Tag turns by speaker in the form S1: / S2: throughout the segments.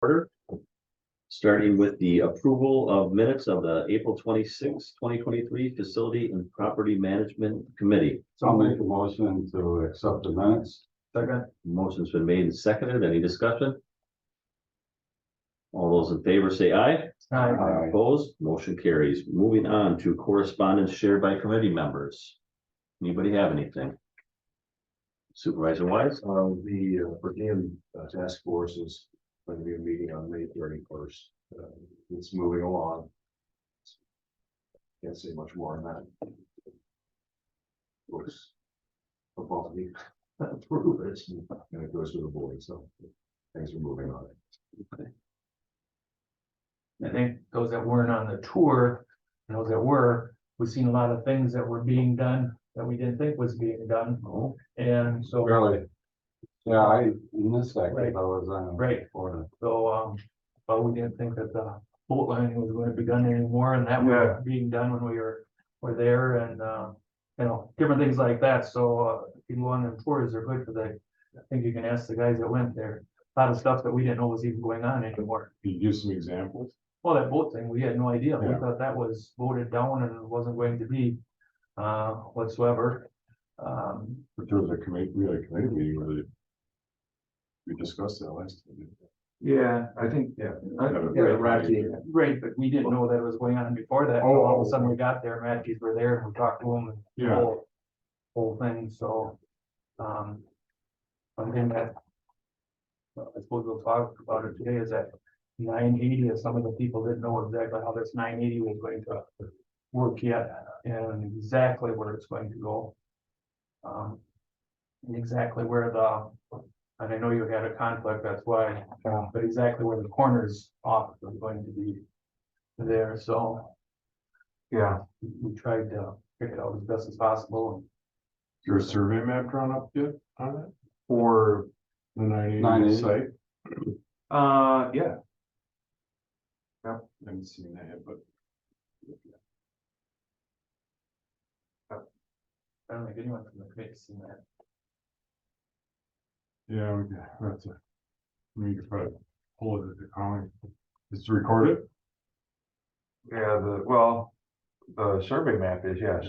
S1: Order, starting with the approval of minutes of the April 26, 2023 Facility and Property Management Committee.
S2: So I'll make a motion to accept the minutes.
S1: Second. Motion's been made and seconded. Any discussion? All those in favor say aye.
S2: Aye.
S1: Opposed, motion carries. Moving on to correspondence shared by committee members. Anybody have anything? Supervisor Wise?
S3: The per diem task force is going to be a meeting on May 31st. It's moving along. Can't say much more on that. Of course, football league approve it, and it goes to the board, so things are moving on it.
S1: Okay.
S4: I think those that weren't on the tour, and those that were, we've seen a lot of things that were being done that we didn't think was being done.
S1: Oh,
S4: And so,
S2: Really? Yeah, in this second,
S4: Right.
S2: I was on.
S4: Right. But we didn't think that the boat landing was going to be done anymore, and that was being done when we were there, and different things like that. So people on the tours are good, because I think you can ask the guys that went there, a lot of stuff that we didn't know was even going on anymore.
S2: Can you give some examples?
S4: Well, that boat thing, we had no idea. We
S2: Yeah.
S4: thought that was voted down and wasn't going to be whatsoever.
S2: But there was a committee, we had a committee meeting where we discussed that last time.
S3: Yeah, I think,
S4: Right, but we didn't know that was going on before that.
S2: Oh,
S4: All of a sudden we got there, Matthews were there, and we talked to them and the
S2: Yeah.
S4: whole thing, so. Something that I suppose we'll talk about it today is that 980, as some of the people didn't know exactly how this 980 was going to work yet, and exactly where it's going to go. And exactly where and I know you had a conflict, that's why, but exactly where the corners off is going to be there, so. Yeah, we tried to pick it out as best as possible.
S2: Is there a survey map drawn up yet on that?
S3: for,
S2: The 980
S3: 980.
S2: site?
S3: yeah,
S2: I haven't seen that yet, but.
S4: I don't think anyone from the committee seen that.
S2: Yeah, we have to. We need to probably pull it at the county. It's recorded?
S3: yeah, the survey map is, yes.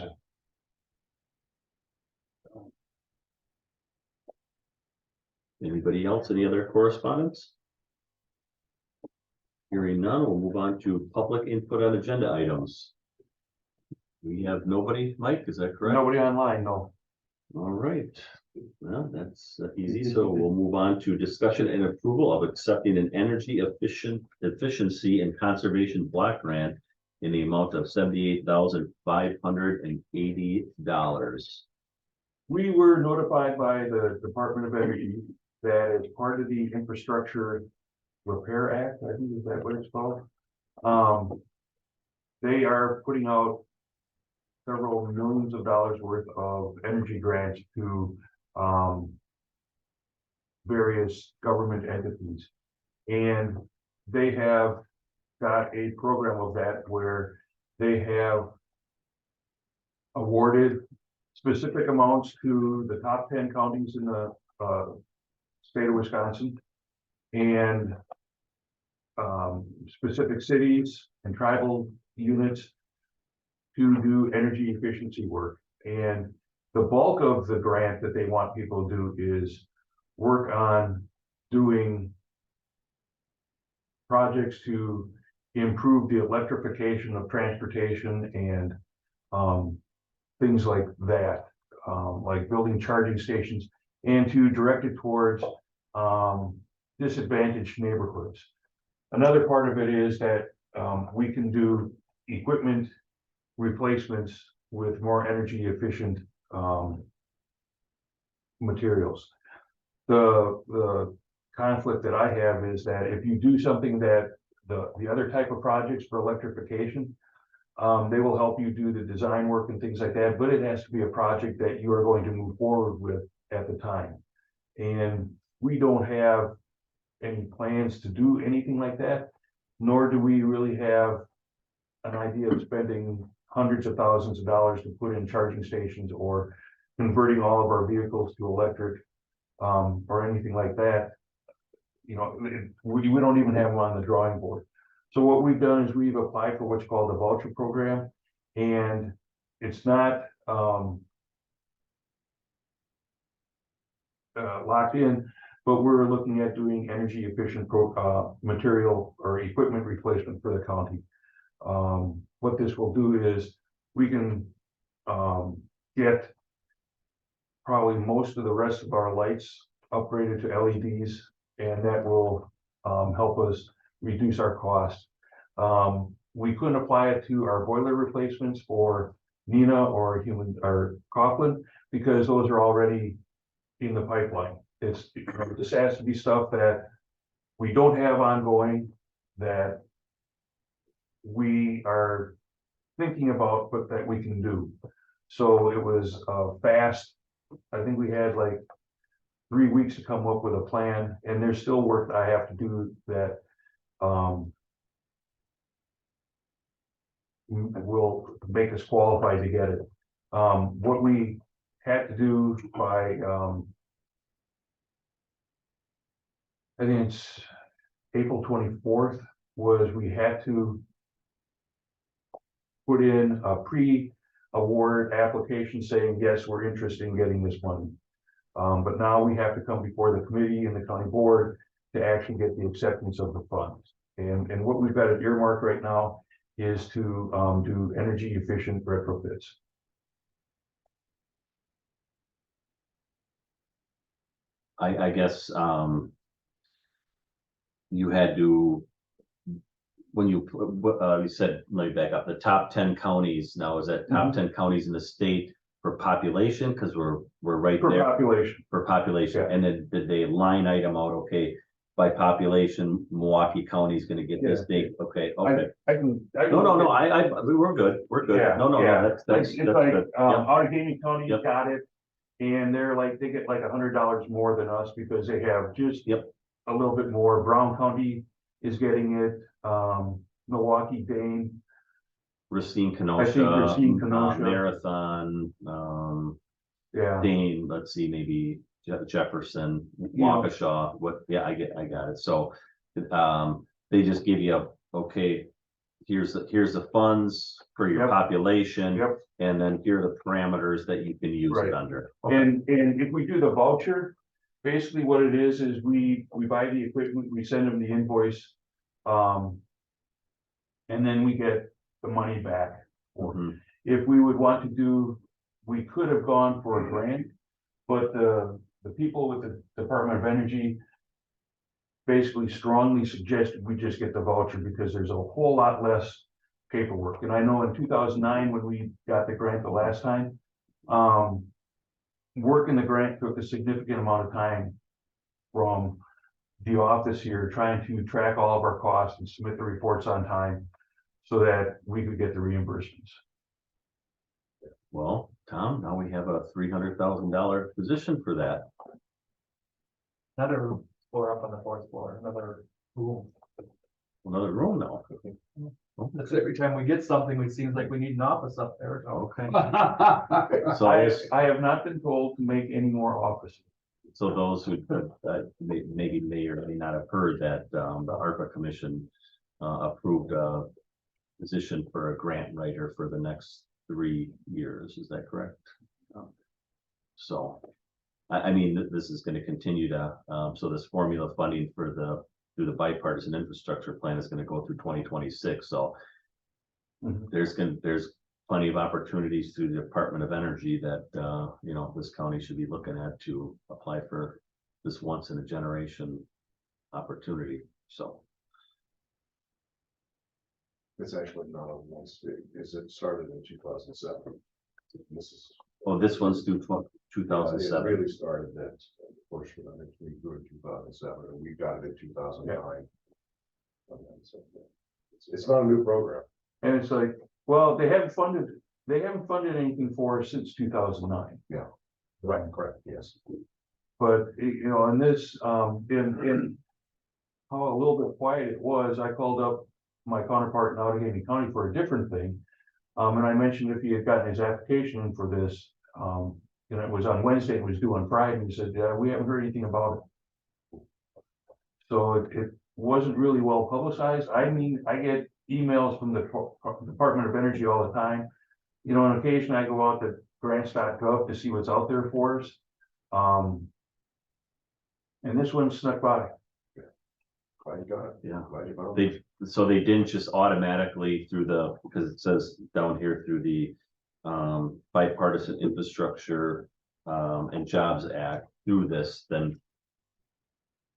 S1: anybody else? Any other correspondence? Hearing none, we'll move on to public input on agenda items. We have nobody, Mike, is that correct?
S3: Nobody online, no.
S1: All right, well, that's easy. So we'll move on to discussion and approval of accepting an energy efficiency and conservation block grant in the amount of $78,580.
S3: We were notified by the Department of Energy that as part of the Infrastructure Repair Act, I think is that what it's called? They are putting out several millions of dollars worth of energy grants to various government entities. And they have got a program of that where they have awarded specific amounts to the top 10 counties in the state of Wisconsin, and specific cities and tribal units to do energy efficiency work. And the bulk of the grant that they want people to do is work on doing projects to improve the electrification of transportation and things like that, like building charging stations, and to direct it towards disadvantaged neighborhoods. Another part of it is that we can do equipment replacements with more energy efficient materials. The conflict that I have is that if you do something that the other type of projects for electrification, they will help you do the design work and things like that, but it has to be a project that you are going to move forward with at the time. And we don't have any plans to do anything like that, nor do we really have an idea of spending hundreds of thousands of dollars to put in charging stations or converting all of our vehicles to electric, or anything like that. you know, we don't even have them on the drawing board. So what we've done is we've applied for what's called the voucher program, and it's not, locked in, but we're looking at doing energy efficient material or equipment replacement for the county. What this will do is we can, get probably most of the rest of our lights upgraded to LEDs, and that will, help us reduce our cost. We couldn't apply it to our boiler replacements for Nina or Coughlin, because those are already in the pipeline. It's, this has to be stuff that we don't have ongoing, that we are thinking about, but that we can do. So it was fast. I think we had like 3 weeks to come up with a plan, and there's still work that I have to do that will make us qualified to get it. What we had to do by I think it's April 24th was we had to put in a pre-award application saying, yes, we're interested in getting this money. But now we have to come before the committee and the county board to actually get the acceptance of the funds. And what we've got at earmark right now is to do energy efficient retrofits.
S1: I guess, you had to, when you, you said, let me back up, the top 10 counties, now is that top 10 counties in the state for population? Because we're right
S3: For
S1: there.
S3: population.
S1: For population,
S3: Yeah.
S1: and then did they line item out, okay, by population, Milwaukee County is gonna get this big, okay, okay.
S3: I can.
S1: No, we're good,
S3: Yeah,
S1: no,
S3: yeah.
S1: that's
S3: It's
S1: good.
S3: like,
S1: Yep.
S3: Allegheny County
S1: Yep.
S3: got it, and they're like, they get like $100 more than us because they have just a little bit more. Brown County is getting it, Milwaukee, Dane.
S1: Racine,
S3: I think
S1: Kenosha,
S3: Racine, Kenosha.
S1: Marathon,
S3: Yeah,
S1: Dane, let's see, maybe Jefferson,
S3: Yeah.
S1: Waukesha, I got it, so, they just give you, okay, here's the funds for your
S3: Yep.
S1: population.
S3: Yep.
S1: And then here are the parameters that you can use
S3: Right.
S1: it under.
S3: and if we do the voucher, basically what it is we buy the equipment, we send them the invoice. And then we get the money back.
S1: Mhm.
S3: If we would want to do, we could have gone for a grant, but the people with the Department of Energy basically strongly suggested we just get the voucher because there's a whole lot less paperwork. And I know in 2009, when we got the grant the last time, working the grant took a significant amount of time from the office here, trying to track all of our costs and submit the reports on time so that we could get the reimbursements.
S1: Well, Tom, now we have a $300,000 position for that.
S4: Another floor up on the fourth floor, another room.
S1: Another room now.
S4: That's every time we get something, it seems like we need an office up there.
S1: Okay.
S3: I,
S1: So,
S3: I have not been told to make any more offices.
S1: so those who maybe may or may not have heard that, the ARPA Commission approved a position for a grant writer for the next 3 years. Is that correct? So, I mean, this is going to continue to, so this formula funding for through the bipartisan infrastructure plan is going to go through 2026. So there's plenty of opportunities through the Department of Energy that, this county should be looking at to apply for this once in a generation opportunity. So.
S2: It's actually not on one state, is it started in 2007? This is.
S1: Oh, this one's through
S2: It
S1: 2007.
S2: really started that portion of it, we grew in 2007, and we got it in 2009. It's not a new program.
S3: And it's like, well, they haven't funded anything for us since 2009.
S2: Right, correct, yes.
S3: But, in this, in how a little bit quiet it was, I called up my counterpart in Allegheny County for a different thing. And I mentioned if he had gotten his application in for this, it was on Wednesday, it was due on Friday, and he said, yeah, we haven't heard anything about it. So it wasn't really well publicized. I mean, I get emails from the Department of Energy all the time. You know, on occasion I go out to grants.gov to see what's out there for us. And this one snuck by.
S2: Glad you got it.
S1: Yeah.
S2: Glad you found it.
S1: So they didn't just automatically through the, because it says down here through the bipartisan infrastructure and jobs act through this, then,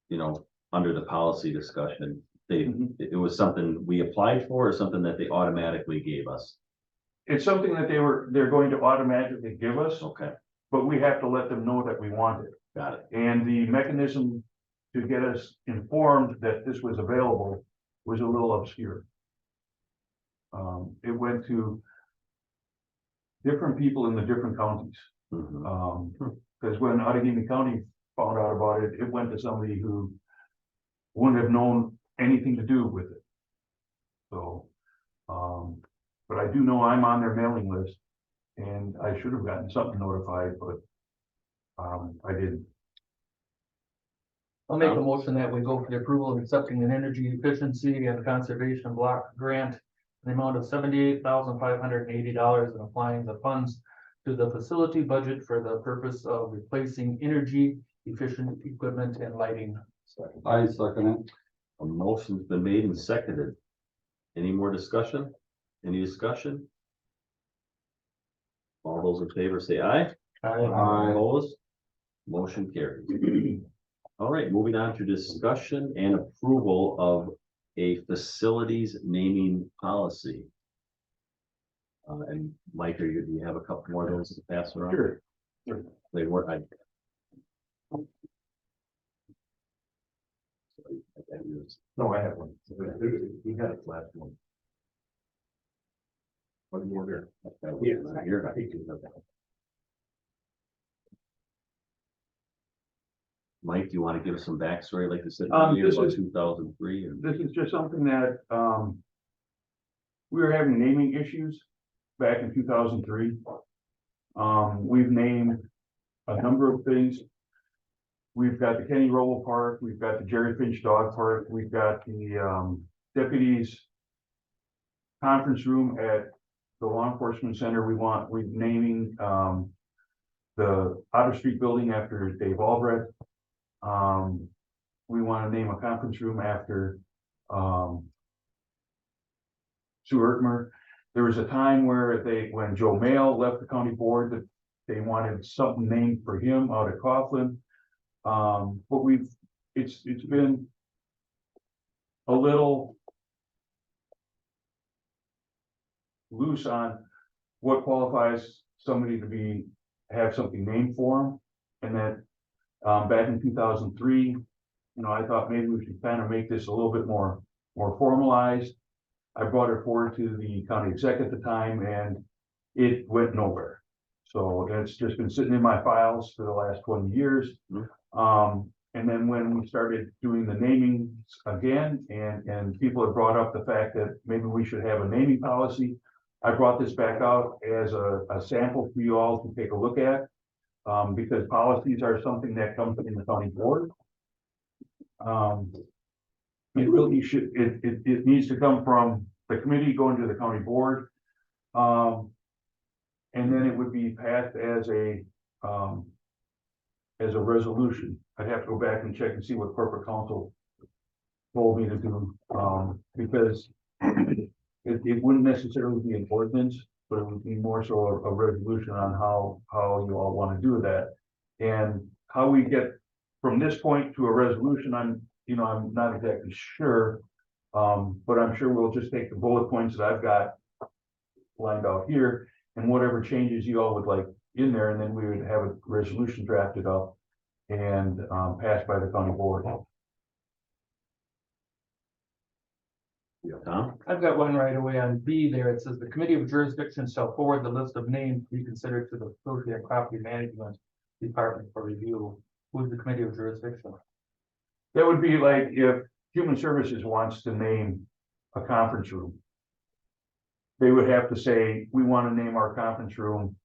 S1: you know, under the policy discussion, it was something we applied for or something that they automatically gave us.
S3: It's something that they're going to automatically give us,
S1: Okay,
S3: but we have to let them know that we want it.
S1: got it.
S3: And the mechanism to get us informed that this was available was a little obscure. It went to different people in the different counties.
S1: Mhm.
S3: Because when Outagamie County found out about it, it went to somebody who wouldn't have known anything to do with it. So, but I do know I'm on their mailing list, and I should have gotten something notified, but I didn't.
S4: I'll make a motion that we go for the approval of accepting an energy efficiency and conservation block grant in the amount of $78,580 and applying the funds to the facility budget for the purpose of replacing energy efficient equipment and lighting.
S2: I second it.
S1: A motion's been made and seconded. Any more discussion? Any discussion? All those in favor say aye. Opposed? Motion carries. All right, moving on to discussion and approval of a facilities naming policy. And Mike, do you have a couple more of those to pass around?
S3: Sure.
S1: They were,
S2: No, I have one. You got it, last one. One more there.
S1: Here. Mike, do you want to give us some backstory, like you said,
S3: This
S1: about
S3: is-
S1: 2003?
S3: This is just something that, we were having naming issues back in 2003. We've named a number of things. We've got the Kenny Roble Park, we've got the Jerry Finch Dog Park, we've got the, deputies conference room at the law enforcement center. We're naming, the Otter Street building after Dave Albrecht. We want to name a conference room after, Sue Ertmer. There was a time where when Joe Mail left the county board, that they wanted something named for him out at Coughlin. But it's been a little loose on what qualifies somebody to have something named for them. And that, back in 2003, you know, I thought maybe we should kind of make this a little bit more formalized. I brought it forward to the county exec at the time, and it went nowhere. So it's just been sitting in my files for the last 20 years. And then when we started doing the naming again, and people had brought up the fact that maybe we should have a naming policy, I brought this back out as a sample for you all to take a look at. Because policies are something that comes from the county board. It really it needs to come from the committee going to the county board. And then it would be passed as a resolution. I'd have to go back and check and see what corporate counsel told me to do, because it wouldn't necessarily be an ordinance, but it would be more so a resolution on how you all want to do that. And how we get from this point to a resolution, I'm not exactly sure. But I'm sure we'll just take the bullet points that I've got lined out here and whatever changes you all would like in there, and then we would have a resolution drafted up and passed by the county board.
S1: Tom?
S4: I've got one right away on B there. It says the committee of jurisdiction shall forward the list of names to be considered to the Facility and Property Management Department for review. Who's the committee of jurisdiction?
S3: That would be like if Human Services wants to name a conference room. They would have to say, we want to name our conference room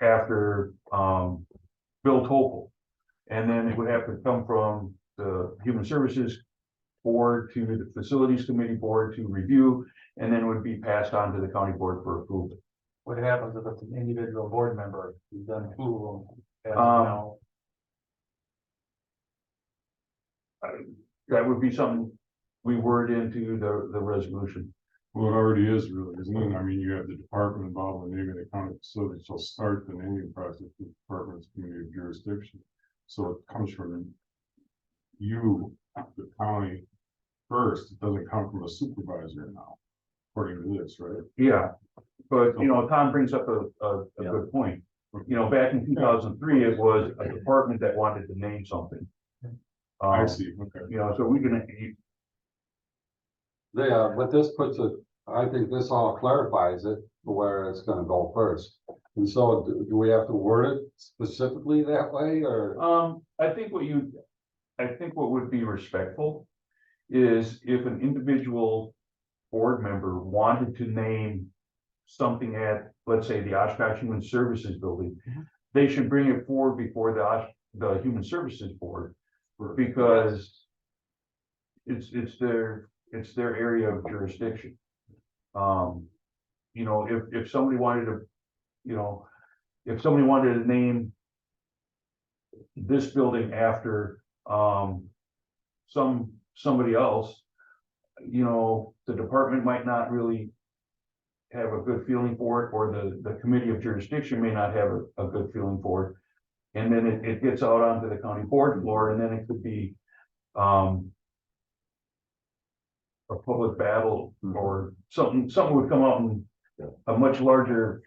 S3: after Bill Topol. And then it would have to come from the Human Services board to the facilities committee board to review, and then would be passed on to the county board for approval.
S4: What happens if it's an individual board member, who's done two of them? As of
S3: Um,
S4: now?
S3: That would be something we word into the resolution.
S2: Well, it already is really, isn't it? I mean, you have the department involved in naming the county facility, so start the naming process with the department's community of jurisdiction. So it comes from you, the county first, it doesn't come from a supervisor now, according to this, right?
S3: Yeah, but you know, Tom brings up a
S1: Yeah.
S3: good point. You know, back in 2003, it was a department that wanted to name something.
S2: I see, okay.
S3: You know, so we can,
S5: Yeah, but this puts it, I think this all clarifies it for where it's gonna go first. And so do we have to word it specifically that way or?
S3: I think what would be respectful is if an individual board member wanted to name something at, let's say, the Oshkosh Human Services Building, they should bring it forward before the Human Services Board, because it's their area of jurisdiction. You know, if somebody wanted to, you know, if somebody wanted to name this building after somebody else, you know, the department might not really have a good feeling for it, or the committee of jurisdiction may not have a good feeling for it. And then it gets out onto the county board floor, and then it could be a public battle, or something would come out in a much larger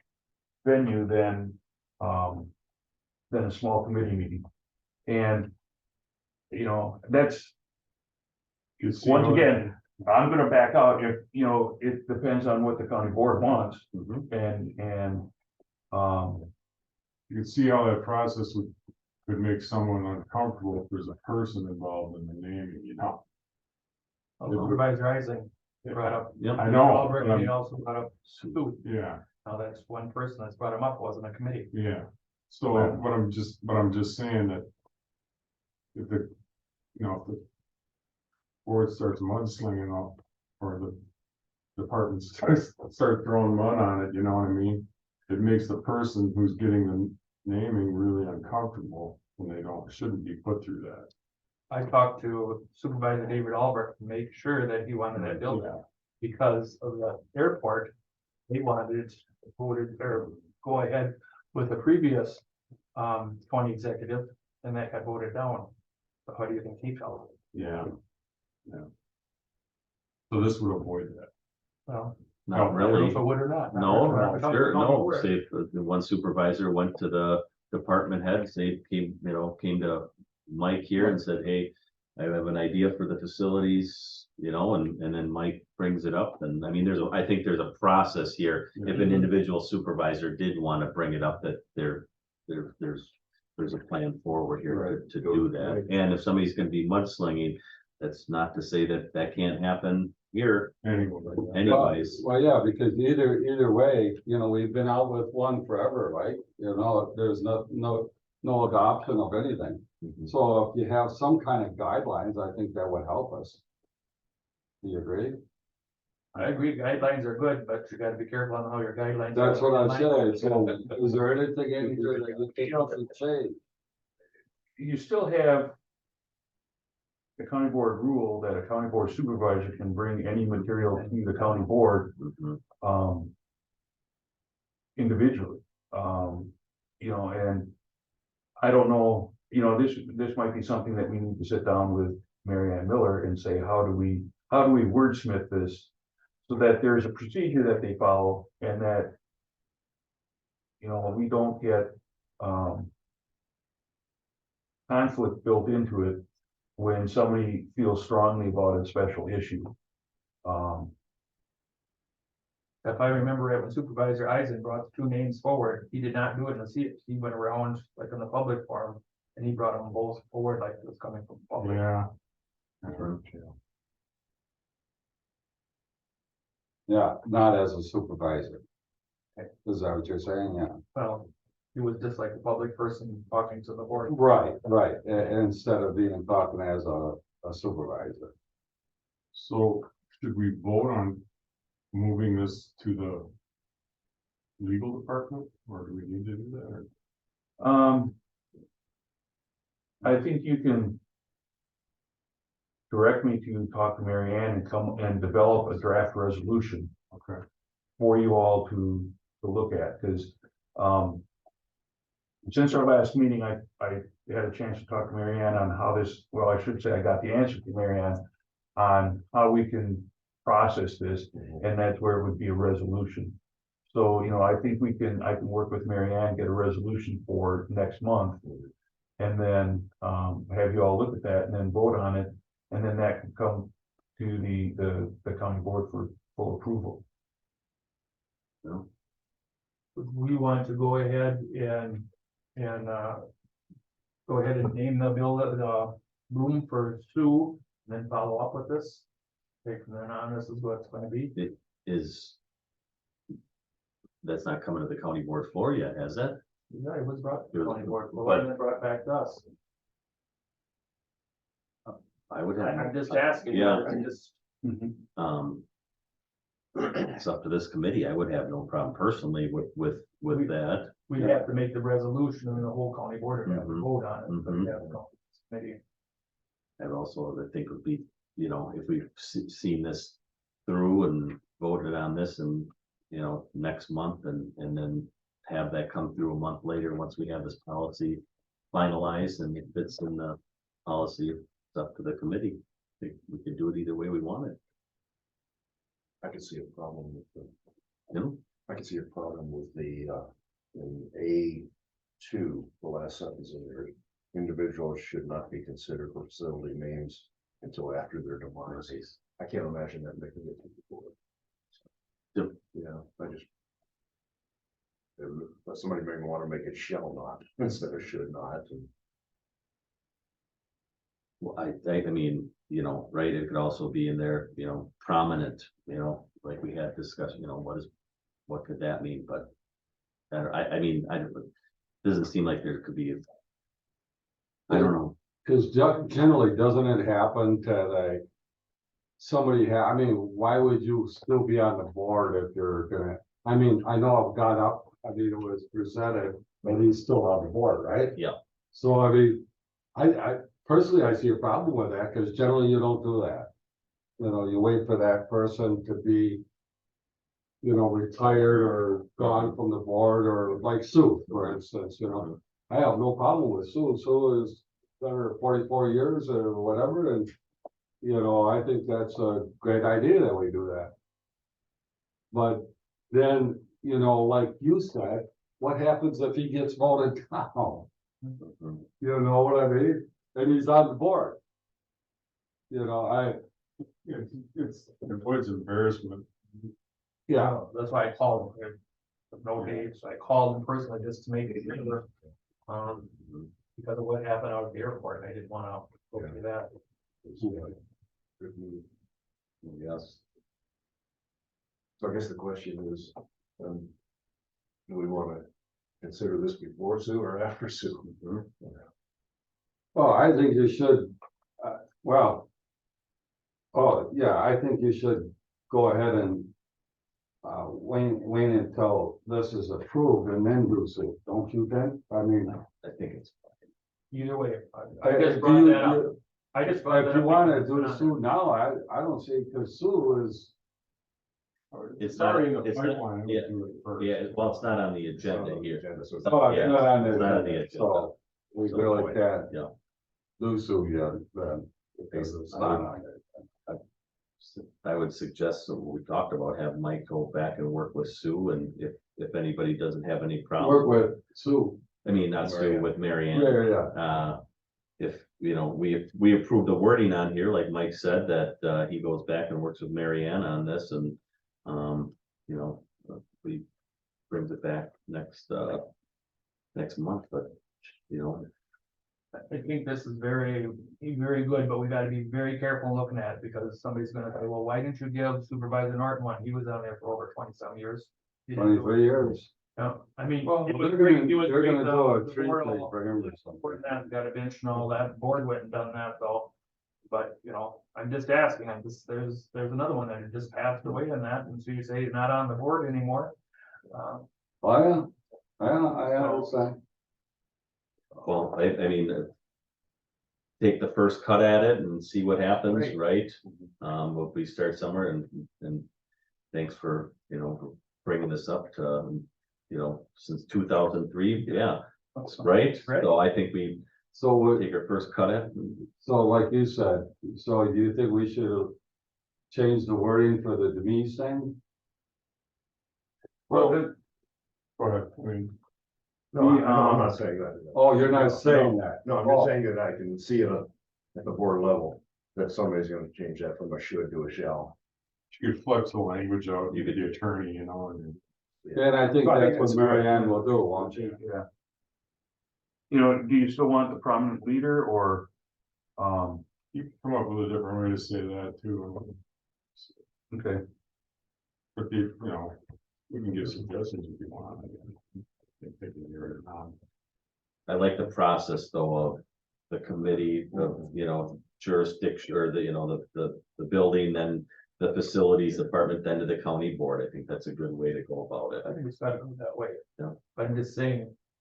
S3: venue than a small committee meeting. And, you know, that's,
S2: You see
S3: once
S2: how-
S3: again, I'm gonna back out if, you know, it depends on what the county board wants,
S1: Mhm.
S3: and,
S2: You can see how that process could make someone uncomfortable if there's a person involved in the naming, you know?
S4: Supervisor Ising brought up.
S1: Yep.
S2: I know,
S4: Albert,
S2: but
S4: and he
S2: I'm-
S4: also brought up Sue.
S2: Yeah,
S4: Now, that's one person that's brought him up, wasn't a committee.
S2: yeah. So what I'm just saying that if the, you know, if the board starts mudslinging up, or the department start throwing mud on it, you know what I mean? It makes the person who's getting the naming really uncomfortable, and they shouldn't be put through that.
S4: I talked to Supervisor David Albert to make sure that he wanted that building, because of the airport. They wanted voted or go ahead with the previous county executive, and that got voted down. So how do you think he felt?
S2: Yeah. Yeah. So this would avoid that.
S4: Well,
S1: Not
S4: I don't know
S1: really.
S4: if it would or not.
S1: No,
S4: Not
S1: no, sure,
S4: not
S1: no,
S4: aware.
S1: say if the one supervisor went to the department heads, they came to Mike here and said, hey, I have an idea for the facilities, you know, and then Mike brings it up, and I mean, I think there's a process here. If an individual supervisor did want to bring it up, that there's a plan forward here to do that. And if somebody's gonna be mudslinging, that's not to say that can't happen here
S2: Anyway.
S1: anyways.
S5: Well, yeah, because either way, you know, we've been out with one forever, right? You know, there's no adoption of anything.
S1: Mhm.
S5: So if you have some kind of guidelines, I think that would help us. Do you agree?
S4: I agree, guidelines are good, but you gotta be careful on how your guidelines.
S5: That's what I
S4: said.
S5: say. So is there anything in here that you think should change?
S3: you still have the county board rule that a county board supervisor can bring any material to the county board,
S1: Mhm.
S3: individually. You know, and I don't know, you know, this might be something that we need to sit down with Mary Ann Miller and say, how do we wordsmith this? So that there's a procedure that they follow, and that, you know, we don't get, conflict built into it when somebody feels strongly about a special issue.
S4: If I remember right, when Supervisor Eisen brought the two names forward, he did not do it in the seat. He went around like in the public forum, and he brought them both forward like it was coming from the public.
S2: Yeah.
S5: Yeah, not as a supervisor. Is that what you're saying? Yeah.
S4: Well, he was just like a public person talking to the board.
S5: Right. Instead of being talking as a supervisor.
S2: So should we vote on moving this to the legal department, or do we need to do that? Or-
S3: I think you can direct me to talk to Mary Ann and come and develop a draft resolution
S2: Okay,
S3: for you all to look at, because, since our last meeting, I had a chance to talk to Mary Ann on how this, well, I should say I got the answer to Mary Ann on how we can process this, and that's where it would be a resolution. So, I think I can work with Mary Ann, get a resolution for next month. And then, have you all look at that and then vote on it, and then that can come to the county board for full approval.
S4: We want to go ahead and, go ahead and name the room for Sue, and then follow up with this. Take from then on, this is what it's gonna be.
S1: Is. That's not coming to the county board floor yet, has that?
S4: Yeah, it was brought to
S1: It
S4: the
S1: was-
S4: county board, but why didn't it brought back to us?
S1: I would have.
S4: I'm just asking.
S1: Yeah.
S4: I'm just,
S1: It's up to this committee. I would have no problem personally with that.
S4: we have to make the resolution, and the whole county board would have to
S1: Mhm.
S4: vote on it, but
S1: Mhm.
S4: yeah, no, maybe.
S1: And also, I think would be, if we've seen this through and voted on this and, next month and then have that come through a month later, once we have this policy finalized and it fits in the policy, it's up to the committee. I think we could do it either way we want it,
S6: I could see a problem with the,
S1: you know?
S6: I could see a problem with the, in A2, the last sentence in there. Individuals should not be considered for facility names until after their demise. I can't imagine that making it before.
S1: Yep.
S6: Yeah, I just. But somebody may want to make it shall not instead of should not. And
S1: Well, I mean, right, it could also be in there, prominent, like we had discussed, what could that mean, but. I mean, doesn't seem like there could be. I don't know,
S5: Cause generally, doesn't it happen to like. I mean, why would you still be on the board if you're gonna, I mean, I know I've got up, it was presented, but he's still on the board, right?
S1: Yeah.
S5: So I mean, I personally, I see a problem with that, cause generally you don't do that. You wait for that person to be. Retired or gone from the board, or like Sue, for instance, I have no problem with Sue. Sue has done her 44 years or whatever, and I think that's a great idea that we do that. But then, like you said, what happens if he gets voted down? You know what I mean? And he's on the board.
S2: It's avoids embarrassment.
S5: Yeah,
S4: That's why I called him. No dates, I called him personally just to make it clear. Because of what happened out at the airport, I didn't wanna go through that.
S1: yes,
S6: so I guess the question is, do we want to consider this before Sue or after Sue?
S5: well, I think you should, I think you should go ahead and wait until this is approved and then do so, don't you think? I mean,
S1: I think it's.
S4: Either way, I
S5: if
S4: just brought
S5: you-
S4: that up. I just brought that
S5: if
S4: up
S5: you wanna
S4: because
S5: do
S4: it's
S5: Sue now, I don't see, cause Sue is,
S1: It's not,
S2: Already in the
S1: it's not,
S2: pipeline, we
S1: yeah,
S2: do it first.
S1: well, it's not on the agenda here.
S6: Agenda, so
S5: oh, it's
S1: Yeah,
S5: not on
S1: it's
S5: the
S1: not on the
S5: agenda,
S1: agenda.
S5: so we
S1: So,
S5: really can't.
S1: yeah.
S5: Do Sue yet, then, because it's not on it.
S1: I would suggest, so what we talked about, have Mike go back and work with Sue, and if anybody doesn't have any
S5: Work
S1: problem,
S5: with Sue,
S1: I mean, not Sue, with Mary
S5: yeah,
S1: Ann.
S5: yeah,
S1: If, we approve the wording on here, like Mike said, that, he goes back and works with Mary Ann on this and, we brings it back next month, but,
S4: I think this is very, very good, but we gotta be very careful looking at it, because somebody's gonna say, well, why didn't you give Supervisor Norton one? He was on there for over 20-some years. He didn't do it.
S5: 23 years.
S4: No, I mean,
S5: Well,
S4: it was
S5: they're
S4: great,
S5: gonna,
S4: it was
S5: they're
S4: great,
S5: gonna do a
S4: the
S5: tree
S4: board
S5: thing
S4: all-
S5: for him or something.
S4: board that got a bench and all that, board went and done that, though. but, you know, I'm just asking, there's another one that just passed away in that, and so you say he's not on the board anymore.
S5: Oh, yeah, I understand.
S1: Well, I mean, take the first cut at it and see what happens, right? If we start somewhere and thanks for, you know, for bringing this up to, you know, since 2003, yeah, right?
S4: Right.
S1: So I think we
S5: So what,
S1: take our first cut at it.
S5: so like you said, so do you think we should have changed the wording for the Denise thing?
S2: Well, go ahead, I mean,
S6: No, I'm not saying that.
S5: Oh, you're not saying that?
S6: No, I'm just saying that I can see it at the board level, that somebody's gonna change that from a should to a shall.
S2: you could flex the language out, you could the attorney, you know, and.
S5: And I think
S6: So I think
S5: that's what
S6: that's
S5: Mary
S6: good.
S5: Ann will do, won't she?
S3: Yeah. You know, do you still want the prominent leader or,
S2: You can come up with a different way to say that too.
S3: okay,
S2: But you know, we can give suggestions if you want. They can hear it now.
S1: I like the process though of the committee, the, you know, jurisdiction or the, you know, the building, then the facilities department, then to the county board. I think that's a good way to go about it.
S4: I think it's gotta go that way.
S1: Yeah.
S4: But I'm just saying,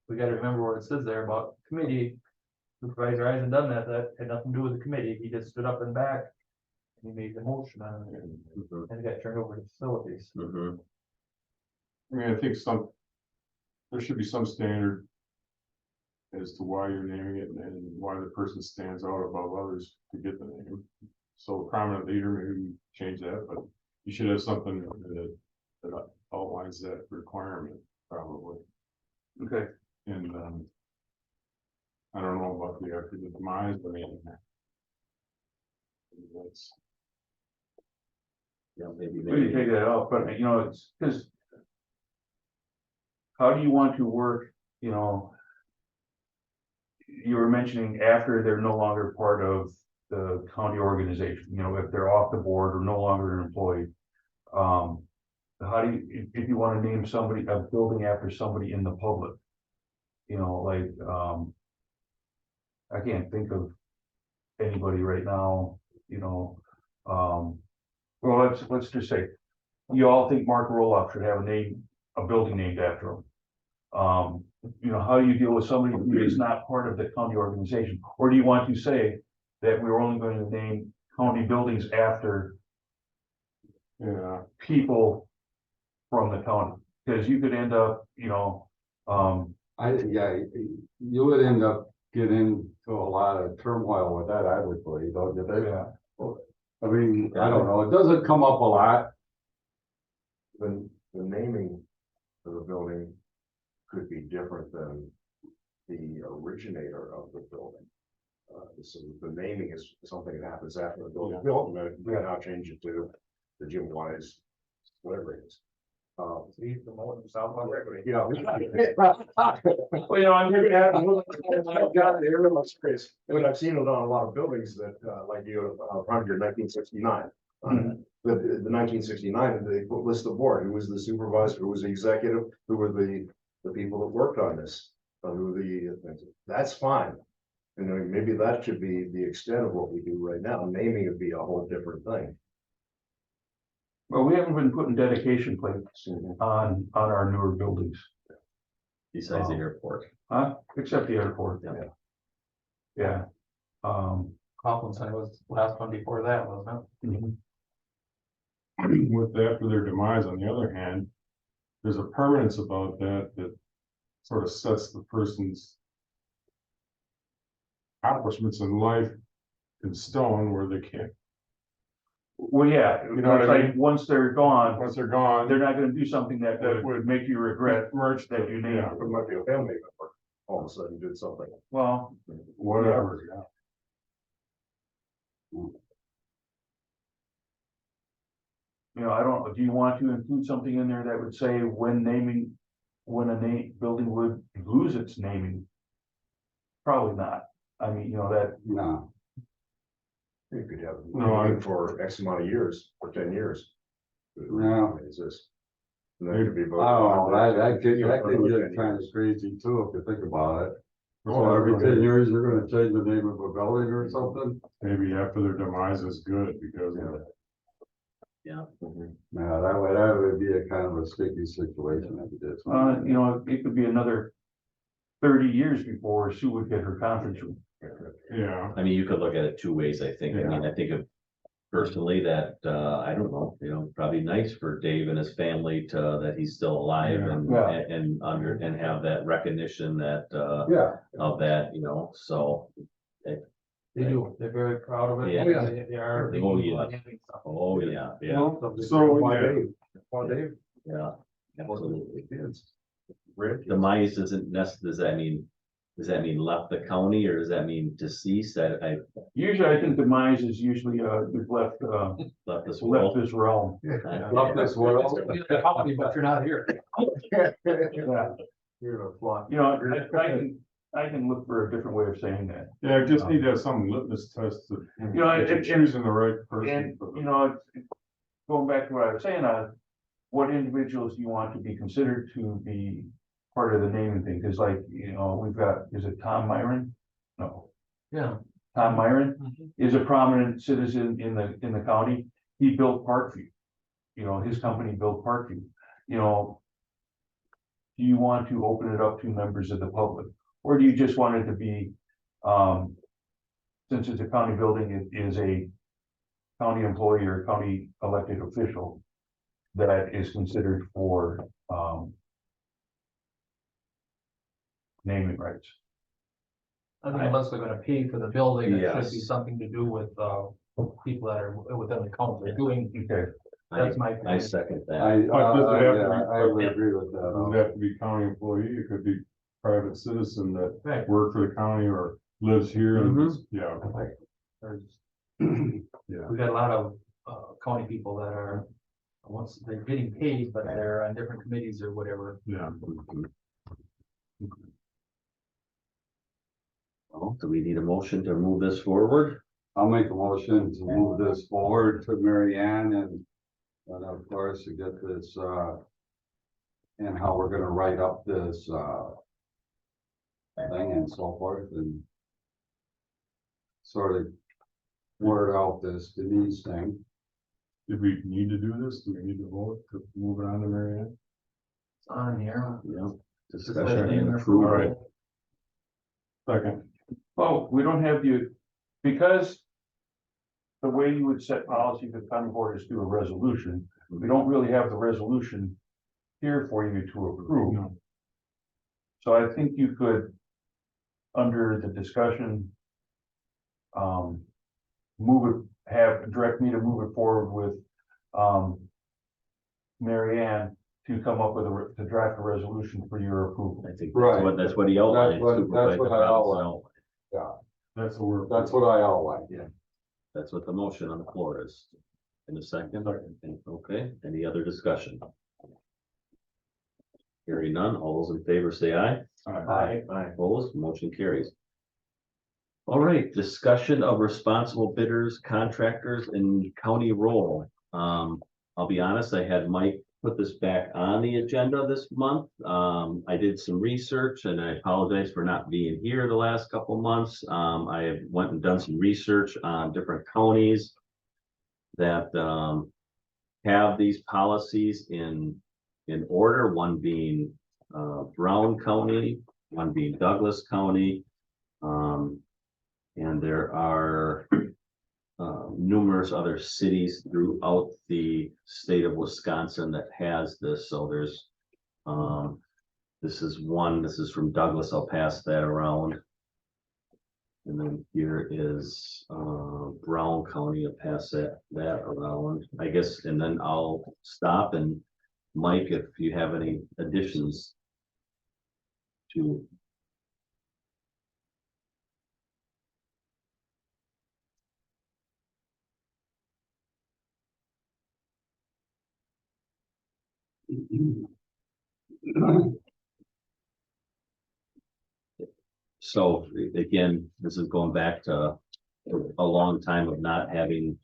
S4: we gotta remember what it says there about committee. Supervisor hasn't done that, that had nothing to do with the committee, he just stood up and back. And he made the motion on it,
S1: Mhm,
S4: and it got turned over to facilities.
S1: mhm.
S2: I mean, I think there should be some standard as to why you're naming it and why the person stands out above others to get the name. So prominent leader, maybe change that, but you should have something that outlines that requirement, probably.
S3: okay.
S2: And, I don't know about the after the demise, but I mean. That's,
S1: Yeah, maybe,
S3: We can take
S1: maybe.
S3: that out, but you know, it's because. How do you want to work, you know? You were mentioning after they're no longer part of the county organization, you know, if they're off the board or no longer an employee. How do you, if you want to name somebody, a building after somebody in the public? You know, like, I can't think of anybody right now, you know, well, let's just say, you all think Mark Roloff should have a building named after him. You know, how do you deal with somebody who is not part of the county organization? Or do you want to say that we're only going to name county buildings after
S2: yeah,
S3: people from the county? Because you could end up, you know,
S5: Yeah, you would end up getting into a lot of turmoil with that, I would believe, don't you think?
S3: yeah,
S5: I mean, I don't know, it doesn't come up a lot.
S6: The naming of the building could be different than the originator of the building. So the naming is something that happens after the building is built, and we now change it to the Jim Wise, whatever it is.
S4: See, the moment South already.
S6: Yeah.
S3: well, you know, I'm here to have.
S6: I've got it here in my space, but I've seen it on a lot of buildings that, like you, around your 1969. The 1969, they put list the board, who was the supervisor, who was the executive, who were the people that worked on this, who were the, that's fine. And then maybe that should be the extent of what we do right now. Naming would be a whole different thing.
S3: Well, we haven't been putting dedication plates on our newer buildings,
S1: Besides the airport.
S3: huh? Except the airport.
S1: Yeah.
S3: Yeah.
S4: Coughlin Center was the last one before that, wasn't
S3: Mhm.
S2: with after their demise, on the other hand, there's a permanence about that sort of sets the person's accomplishments in life in stone where they can't,
S3: Well, yeah,
S2: You know what
S3: it's
S2: I
S3: like,
S2: mean?
S3: once they're gone,
S2: once they're gone.
S3: they're not gonna do something that would make you regret
S2: merge
S3: that you named.
S2: yeah,
S6: It might be a family member, all of a sudden did something.
S3: Well,
S2: whatever, yeah.
S3: you know, I don't, do you want to include something in there that would say when a building would lose its naming? Probably not. I mean, you know, that,
S5: No,
S6: You could have,
S2: No,
S6: it for X amount of years, for 10 years.
S5: Yeah.
S6: It's just. And that could be voted
S5: oh,
S6: on.
S5: that could
S6: You know,
S5: get
S6: for another
S5: kind
S6: 10
S5: of
S6: years.
S5: crazy too, if you think about it. Oh, every 10 years, you're gonna change the name of a building or something?
S2: Maybe after their demise is good because of it.
S1: Yeah.
S5: Yeah, that would be a kind of a sticky situation if it is.
S3: You know, it could be another 30 years before Sue would get her conference room.
S2: Yeah,
S1: I mean, you could look at it two ways, I think. I mean, I think of personally that, I don't know, probably nice for Dave and his family to, that he's still alive and,
S3: Yeah.
S1: and have that recognition that,
S5: Yeah,
S1: of that, so.
S4: They do, they're very proud of it.
S1: Yeah.
S4: They are.
S1: Oh, yeah. Oh, yeah, yeah,
S2: so, yeah,
S1: yeah, absolutely. Demise does that mean left the county or does that mean deceased? I
S3: Usually, I think demise is usually, we've left,
S1: left this
S3: left
S1: world.
S3: this realm.
S5: love this world.
S4: Company, but you're not here.
S3: Yeah.
S5: You're a fly.
S3: You know, I can look for a different way of saying that.
S2: yeah, just need to have some litmus test of.
S3: You know,
S2: that you're choosing the right person.
S3: And,
S2: for the-
S3: you know, going back to what I was saying, what individuals do you want to be considered to be part of the naming thing? Cause like, we've got, is it Tom Myron? No,
S4: Yeah.
S3: Tom Myron
S4: Mhm.
S3: is a prominent citizen in the county. He built Parkview. His company built Parkview. Do you want to open it up to members of the public? Or do you just want it to be, since it's a county building, it is a county employee or county elected official that is considered for, naming rights?
S4: I think unless they're gonna pay for the building, it should be
S1: Yes.
S4: something to do with, people that are within the county. They're doing,
S3: Okay,
S4: that's my
S1: I
S4: opinion.
S1: second that.
S2: But does it have to be-
S5: Yeah, I would agree with
S2: Doesn't
S5: that.
S2: have to be county employee, it could be private citizen that
S4: Right.
S2: work for the county or lives here and,
S1: Mhm.
S2: yeah,
S4: There's-
S2: yeah.
S4: We got a lot of, county people that are, once they're getting paid, but they're on different committees or whatever.
S2: Yeah,
S1: Well, do we need a motion to move this forward?
S5: I'll make a motion to move this forward to Mary Ann and of course to get this, and how we're gonna write up this, thing and so forth and sort of word out this Denise thing.
S2: did we need to do this? Do we need to vote to move it on to Mary Ann?
S4: It's on here.
S1: Yeah.
S4: Discussion
S1: Discussion and
S4: and
S1: approval.
S2: Alright. Second,
S3: well, we don't have you, because the way you would set policy for the county board is through a resolution. We don't really have the resolution here for you to approve.
S2: no,
S3: So I think you could, under the discussion, direct me to move it forward with, Mary Ann to come up with to draft a resolution for your approval.
S1: I think
S5: Right.
S1: that's what he outlined.
S5: That's what
S1: Supervisor
S5: I
S1: Robinson
S5: outlined.
S2: that's the word.
S5: That's what I outlined.
S1: That's what the motion on the floor is. In a second, okay, any other discussion? Hearing none, all those in favor say aye.
S2: Alright.
S1: Aye, opposed, motion carries. All right, discussion of responsible bidders, contractors and county role. I'll be honest, I had Mike put this back on the agenda this month. I did some research and I apologize for not being here the last couple months. I went and done some research on different counties that have these policies in order, one being Brown County, one being Douglas County. And there are numerous other cities throughout the state of Wisconsin that has this. So there's this is one, this is from Douglas. I'll pass that around. And then here is Brown County. I'll pass that around, I guess, and then I'll stop and Mike, if you have any additions to. So again, this is going back to a long time of not having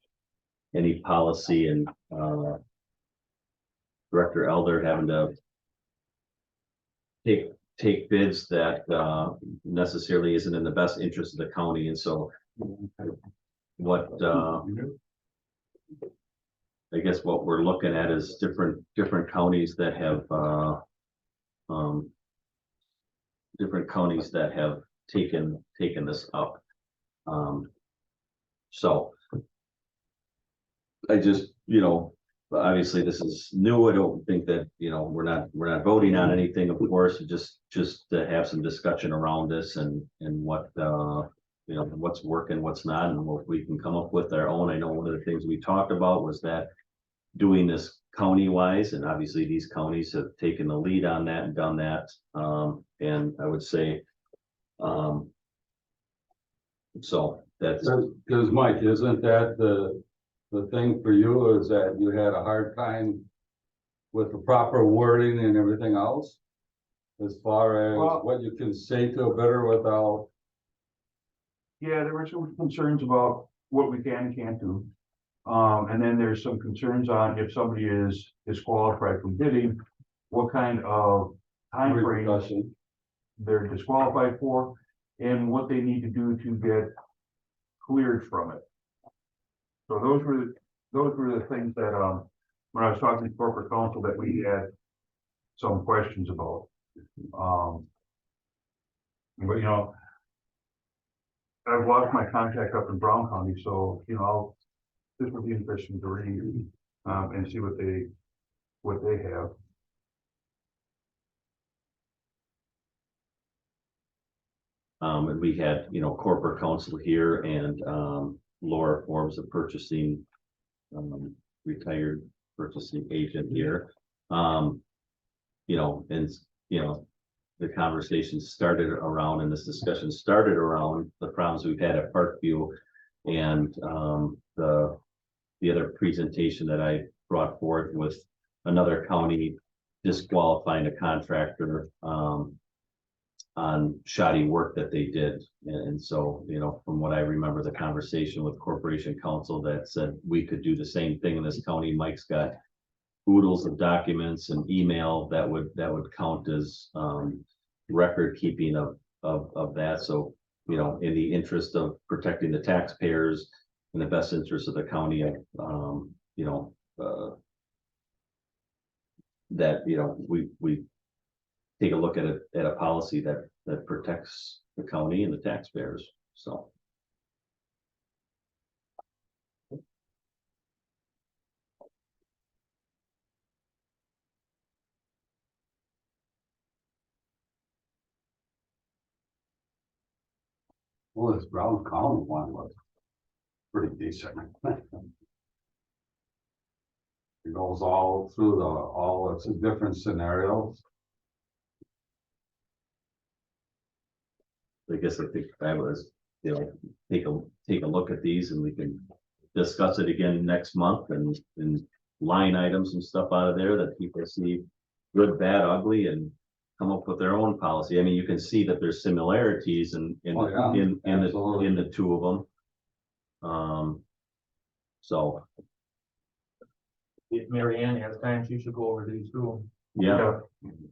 S1: any policy and Director Elder having to take take bids that, necessarily isn't in the best interest of the county, and so what, I guess what we're looking at is different counties that have, different counties that have taken this up. So I just, obviously this is new. I don't think that, we're not voting on anything, of course, just to have some discussion around this and what, what's working, what's not, and what we can come up with our own. I know one of the things we talked about was that doing this county wise, and obviously these counties have taken the lead on that and done that. And I would say, so that's,
S5: Because Mike, isn't that the thing for you is that you had a hard time with the proper wording and everything else? As far as
S3: Well-
S5: what you can say to a bidder without,
S3: Yeah, there were some concerns about what we can and can't do. And then there's some concerns on if somebody is disqualified from bidding, what kind of timeframe
S5: repercussion.
S3: they're disqualified for, and what they need to do to get cleared from it. So those were the things that, when I was talking to corporate counsel, that we had some questions about. But I've lost my contact up in Brown County, so, this would be interesting to read, and see what they have.
S1: and we had, corporate counsel here, and, Laura Forbes, a purchasing, retired purchasing agent here. And, the conversation started around, and this discussion started around the problems we've had at Parkview, and, the other presentation that I brought forth with another county disqualifying a contractor, on shoddy work that they did. And so, from what I remember, the conversation with corporation counsel that said we could do the same thing in this county. Mike's got oodles of documents and email that would count as, record keeping of that. So, in the interest of protecting the taxpayers, in the best interest of the county, that, we take a look at a policy that protects the county and the taxpayers, so.
S5: Well, this Brown County one was pretty decent. It goes all through all its different scenarios.
S1: I guess I think I was, take a look at these, and we can discuss it again next month, and line items and stuff out of there that people see good, bad, ugly, and come up with their own policy. I mean, you can see that there's similarities in
S5: Oh, yeah, absolutely.
S1: in the two of them. So,
S4: If Mary Ann has time, she should go over these too.
S1: yeah,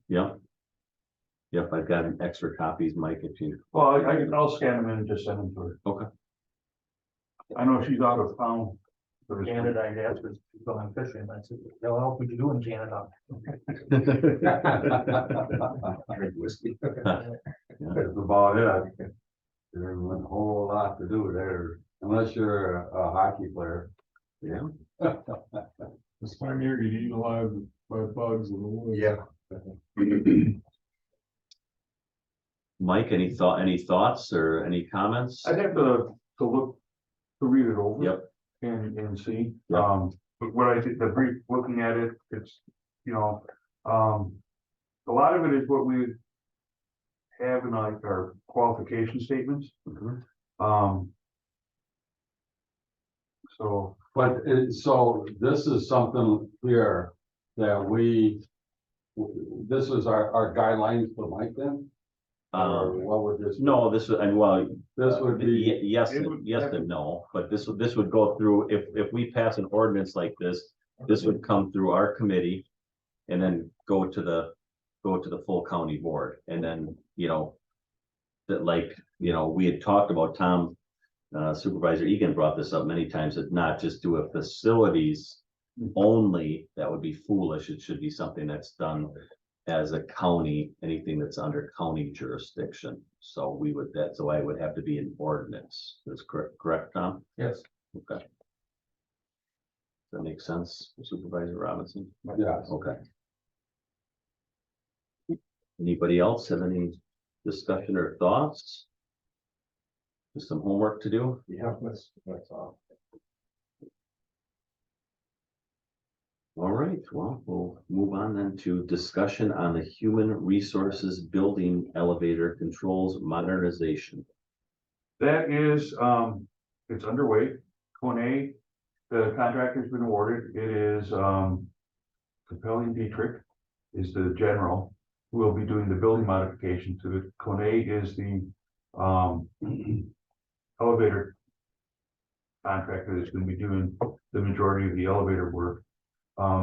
S1: yep, I've got extra copies, Mike, if you.
S3: Well, I'll scan them in and just send them to her.
S1: Okay.
S3: I know she's out of town. for this week.
S4: Canada, I asked her, she's going fishing. I said, what else would you do in Canada?
S5: Drink whiskey. That's about it. There isn't a whole lot to do there, unless you're a hockey player.
S1: Yeah.
S2: This time of year, you eat alive by bugs in the woods.
S6: Yeah.
S1: Mike, any thoughts or any comments?
S3: I'd have to read it over.
S1: Yep.
S3: And see,
S1: Yep.
S3: but what I think, the brief, looking at it, it's, a lot of it is what we have in like our qualification statements.
S1: Mhm.
S3: So,
S5: But so this is something here that this is our guidelines for Mike then? Or what would this?
S1: No, this would, and well,
S5: This would be,
S1: yes,
S3: It would-
S1: yes and no, but this would go through, if we pass an ordinance like this would come through our committee and then go to the go to the full county board, and then, you know, that like, you know, we had talked about Tom, Supervisor Egan brought this up many times, that not just do a facilities only, that would be foolish. It should be something that's done as a county, anything that's under county jurisdiction. So we would, that's why it would have to be an ordinance. That's correct, Tom?
S4: Yes.
S1: Okay. Does that make sense, Supervisor Robinson?
S5: Yeah.
S1: Okay. Anybody else have any discussion or thoughts? Just some homework to do?
S6: Yeah, that's all.
S1: All right, well, we'll move on then to discussion on the human resources building elevator controls modernization.
S3: That is, it's underway. Kone, the contractor's been awarded. It is, Capelli Dietrich is the general who will be doing the building modification to it. Kone is the, elevator contractor that's gonna be doing the majority of the elevator work.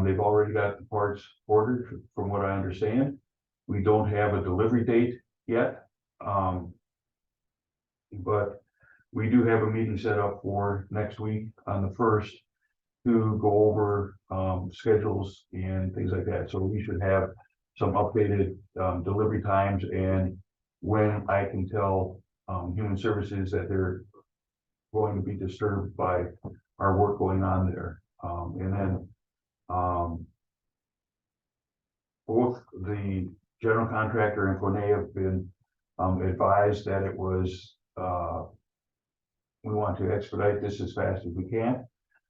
S3: They've already got the parts ordered, from what I understand. We don't have a delivery date yet. But we do have a meeting set up for next week on the 1st to go over schedules and things like that. So we should have some updated delivery times, and when I can tell Human Services that they're going to be disturbed by our work going on there. And then both the general contractor and Kone have been advised that it was, we want to expedite this as fast as we can.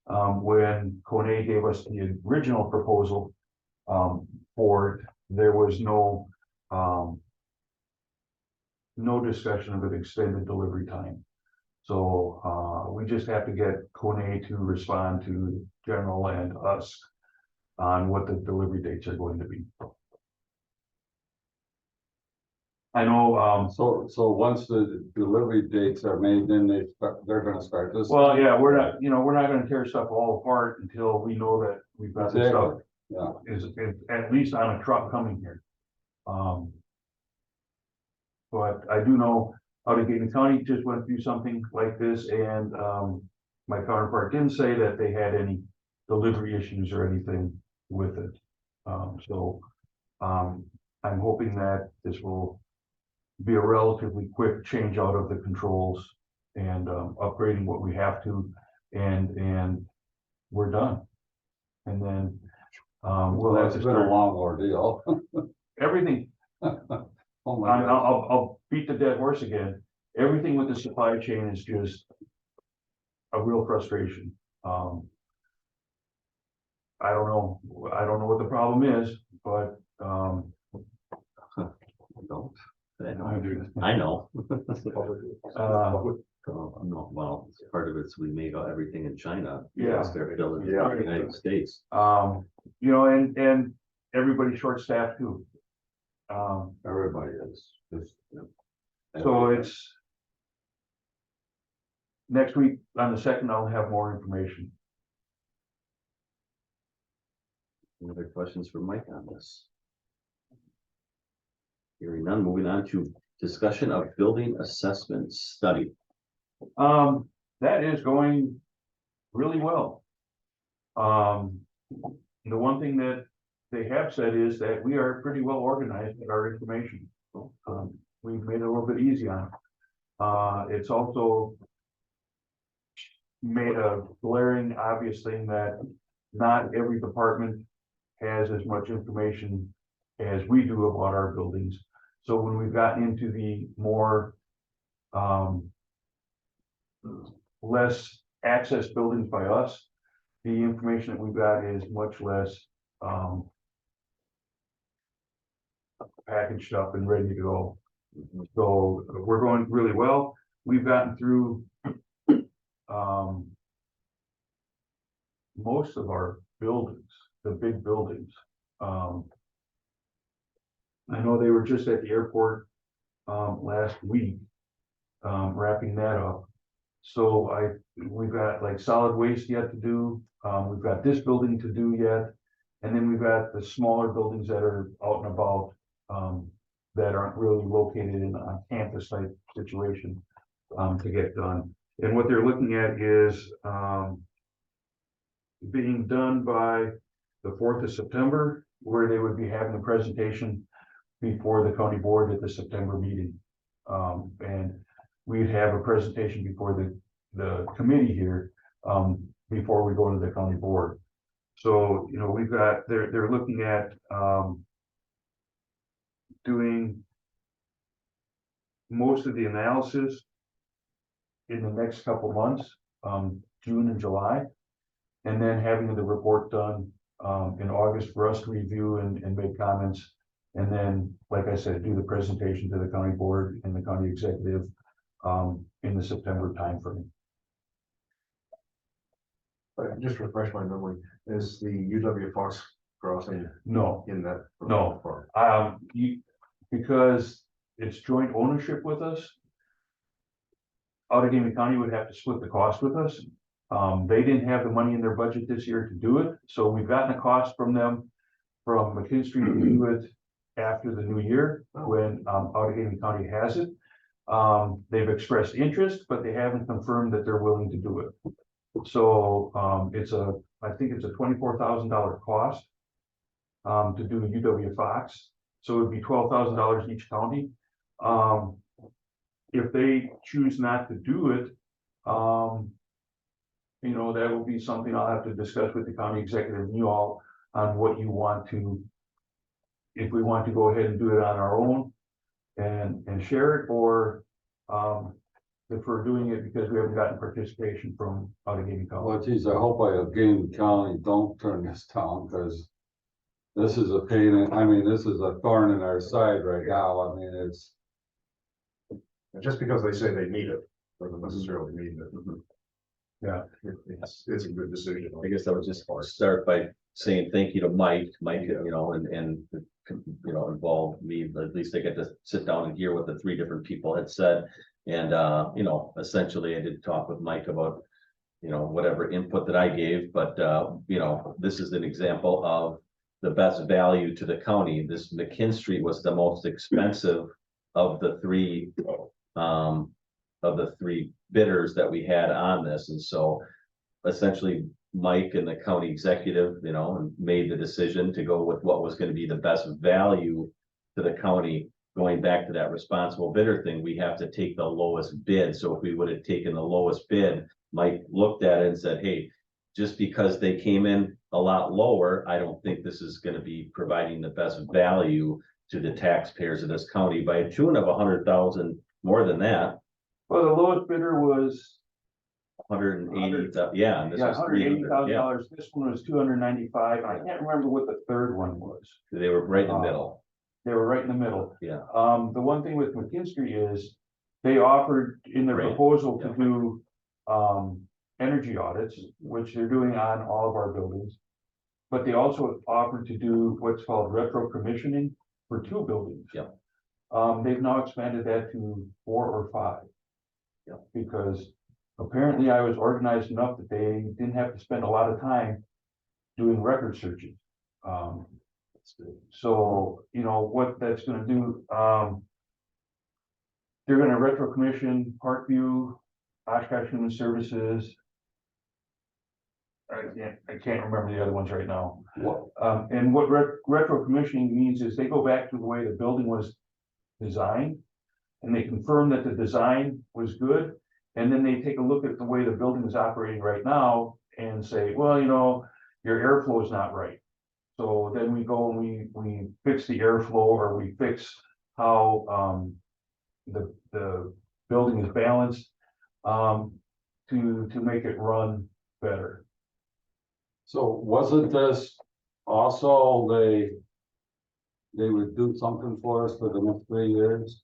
S3: When Kone gave us the original proposal for it, there was no discussion of an extended delivery time. So we just have to get Kone to respond to general and us on what the delivery dates are going to be. I know,
S5: So once the delivery dates are made, then they're gonna start this.
S3: well, yeah, we're not gonna tear stuff all apart until we know that we've got the stuff
S5: Yeah,
S3: is at least on a truck coming here. But I do know out of Gaten County just went through something like this, and my counterpart didn't say that they had any delivery issues or anything with it. I'm hoping that this will be a relatively quick change out of the controls and upgrading what we have to, and we're done. And then we'll have
S5: that's
S3: to
S5: been a
S3: start
S5: long ordeal.
S3: everything.
S5: Oh my God.
S3: I'll beat the dead horse again. Everything with the supply chain is just a real frustration. I don't know what the problem is, but
S1: Don't.
S3: I
S1: I know.
S3: Uh,
S1: No, well, part of it's we make everything in China.
S3: Yeah.
S1: Instead of building it
S6: Yeah.
S1: in the United States.
S3: you know, and everybody's short staffed too.
S5: Everybody is.
S3: So it's next week on the 2nd, I'll have more information.
S1: Any other questions for Mike on this? Hearing none, moving on to discussion of building assessment study.
S3: That is going really well. The one thing that they have said is that we are pretty well organized with our information. We've made it a little bit easy on them. It's also made a glaring obvious thing that not every department has as much information as we do about our buildings. So when we've gotten into the more less access buildings by us, the information that we've got is much less packaged up and ready to go. So we're going really well. We've gotten through most of our buildings, the big buildings. I know they were just at the airport last week, wrapping that up. So we've got like solid waste yet to do. We've got this building to do yet. And then we've got the smaller buildings that are out and about that aren't really located in a campus type situation, to get done. And what they're looking at is, being done by the 4th of September, where they would be having a presentation before the county board at the September meeting. And we'd have a presentation before the committee here, before we go to the county board. So, you know, we've got, they're looking at, doing most of the analysis in the next couple months, June and July, and then having the report done in August for us to review and make comments. And then, like I said, do the presentation to the county board and the county executive in the September timeframe.
S6: But just refresh my memory, is the UW Fox crossing
S3: No,
S6: in that?
S3: No. Because it's joint ownership with us, Outagamie County would have to split the cost with us. They didn't have the money in their budget this year to do it, so we've gotten a cost from them, from McKinstry, to do it after the new year, when Outagamie County has it. They've expressed interest, but they haven't confirmed that they're willing to do it. So I think it's a $24,000 cost to do UW Fox. So it'd be $12,000 each county. If they choose not to do it, you know, that will be something I'll have to discuss with the county executive and you all on what you want to, if we want to go ahead and do it on our own and share it, or if we're doing it because we haven't gotten participation from Outagamie County.
S5: Well, geez, I hope Outagamie County don't turn this down, because this is a pain, I mean, this is a thorn in our side right now. I mean, it's.
S6: And just because they say they need it, doesn't necessarily mean that.
S3: Yeah.
S6: It's a good decision.
S1: I guess I would just start by saying thank you to Mike, you know, and you know, involved me, at least I get to sit down and hear what the 3 different people had said. And, you know, essentially I did talk with Mike about, you know, whatever input that I gave, but, you know, this is an example of the best value to the county. This McKinstry was the most expensive of the 3, bidders that we had on this. And so essentially Mike and the county executive, you know, made the decision to go with what was going to be the best value to the county. Going back to that responsible bidder thing, we have to take the lowest bid. So if we would have taken the lowest bid, Mike looked at it and said, hey, just because they came in a lot lower, I don't think this is going to be providing the best value to the taxpayers of this county by a tune of 100,000 more than that.
S3: Well, the lowest bidder was
S1: 180, yeah, and this was
S3: $180,000. This one was 295. I can't remember what the third one was.
S1: They were right in the middle.
S3: They were right in the middle.
S1: Yeah.
S3: The one thing with McKinstry is they offered in their
S1: Right.
S3: proposal to
S1: Yeah.
S3: do energy audits, which they're doing on all of our buildings. But they also offered to do what's called retro commissioning for 2 buildings.
S1: Yeah.
S3: They've now expanded that to 4 or 5.
S1: Yeah.
S3: Because apparently I was organized enough that they didn't have to spend a lot of time doing record searches. So, you know, what that's gonna do, they're gonna retro commission Parkview, Oshkosh Human Services. I can't remember the other ones right now. And what retro commissioning means is they go back to the way the building was designed, and they confirm that the design was good, and then they take a look at the way the building is operating right now and say, well, you know, your airflow is not right. So then we go and we fix the airflow, or we fix how the building is balanced to make it run better.
S5: So wasn't this also they would do something for us for the next 3 years?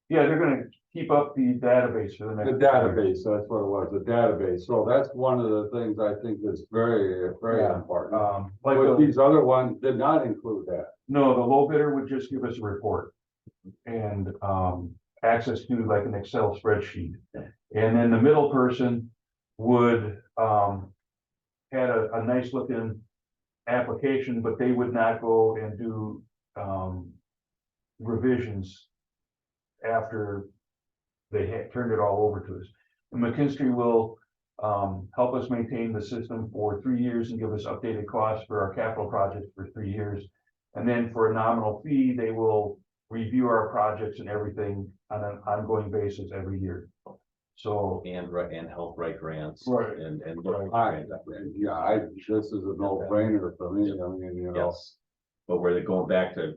S3: Yeah, they're gonna keep up the database for the next.
S5: The database, that's what it was, the database. So that's one of the things I think is very, very
S3: Yeah.
S5: important.
S3: Like
S5: But these other ones did not include that.
S3: no, the low bidder would just give us a report and access to like an Excel spreadsheet. And then the middle person would had a nice looking application, but they would not go and do revisions after they had turned it all over to us. And McKinstry will help us maintain the system for 3 years and give us updated costs for our capital projects for 3 years. And then for a nominal fee, they will review our projects and everything on an ongoing basis every year. So.
S1: And help write grants.
S3: Right.
S1: And look.
S5: This is a no-brainer for me, I mean, you know.
S1: Yes, but where they're going back to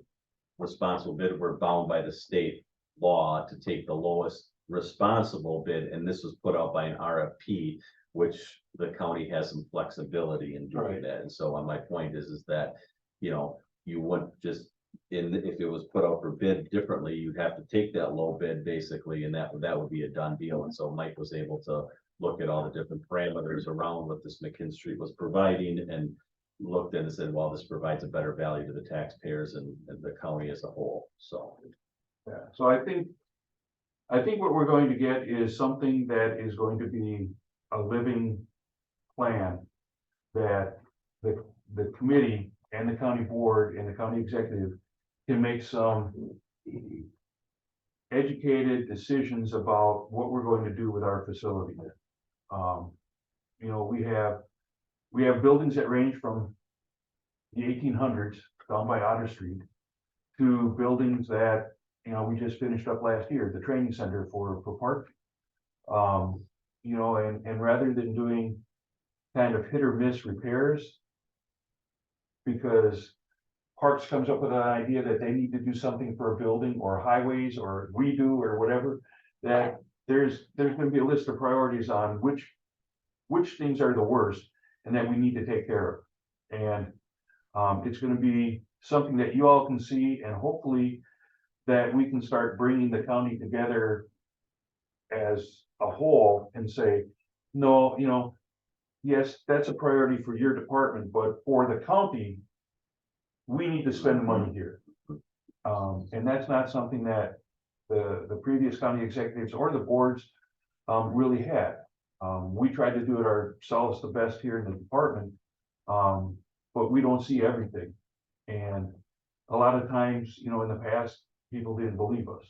S1: responsible bid, we're bound by the state law to take the lowest responsible bid, and this was put out by an RFP, which the county has some flexibility in doing
S3: Right.
S1: that, and so my point is that, you know, you wouldn't just, if it was put out for bid differently, you'd have to take that low bid basically, and that would be a done deal, and so Mike was able to look at all the different parameters around what this McKinstry was providing, and looked at and said, well, this provides a better value to the taxpayers and the county as a whole, so.
S3: Yeah, so I think what we're going to get is something that is going to be a living plan that the committee and the county board and the county executive can make some educated decisions about what we're going to do with our facility. You know, we have buildings that range from the 1800s down by Otter Street to buildings that, you know, we just finished up last year, the training center for park. You know, and rather than doing kind of hit or miss repairs, because Parks comes up with an idea that they need to do something for a building or highways or redo or whatever, that there's going to be a list of priorities on which things are the worst and that we need to take care of. And it's going to be something that you all can see, and hopefully that we can start bringing the county together as a whole and say, no, you know, yes, that's a priority for your department, but for the county, we need to spend money here. And that's not something that the previous county executives or the boards really had. We tried to do it ourselves the best here in the department, but we don't see everything. And a lot of times, you know, in the past, people didn't believe us.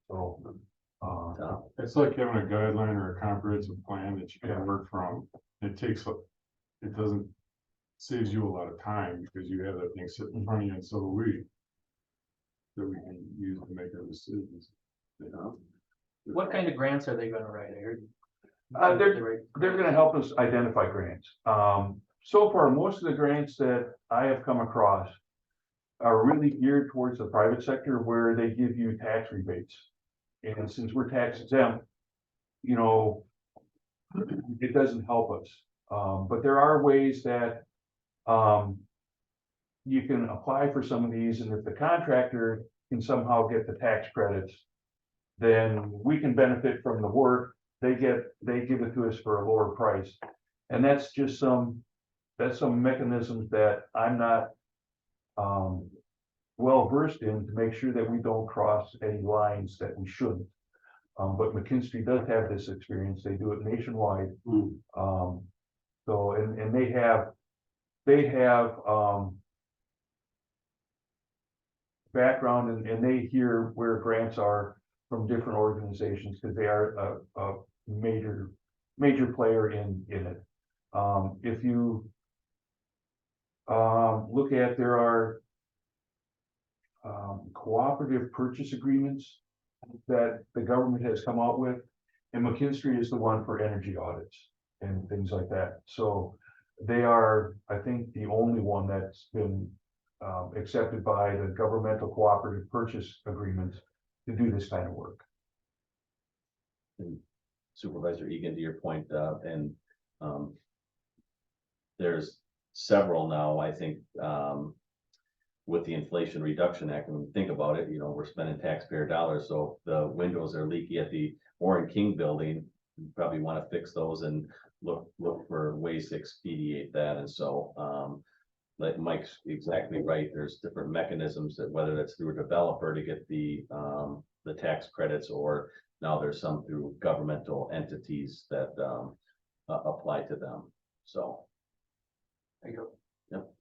S3: So
S2: It's like having a guideline or a comprehensive plan that you
S3: Yeah.
S2: can work from. It saves you a lot of time because you have that thing sitting in front of you, and so do we. That we can use to make our decisions. You know?
S4: What kind of grants are they gonna write?
S3: They're gonna help us identify grants. So far, most of the grants that I have come across are really geared towards the private sector where they give you tax rebates. And since we're tax exempt, you know, it doesn't help us. But there are ways that you can apply for some of these, and if the contractor can somehow get the tax credits, then we can benefit from the work. They give it to us for a lower price. And that's just some mechanisms that I'm not well versed in to make sure that we don't cross any lines that we shouldn't. But McKinstry does have this experience. They do it nationwide. So, and they have background and they hear where grants are from different organizations because they are a major player in it. If you look at, there are cooperative purchase agreements that the government has come out with, and McKinstry is the one for energy audits and things like that. So they are, I think, the only one that's been accepted by the governmental cooperative purchase agreements to do this kind of work.
S1: And Supervisor Egan, to your point, and there's several now, I think, with the Inflation Reduction Act, when you think about it, you know, we're spending taxpayer dollars, so if the windows are leaky at the Warren King building, you probably want to fix those and look for ways to expedite that, and so, like Mike's exactly right, there's different mechanisms that whether that's through a developer to get the tax credits, or now there's some through governmental entities that apply to them, so.
S4: There you go.
S1: Yep.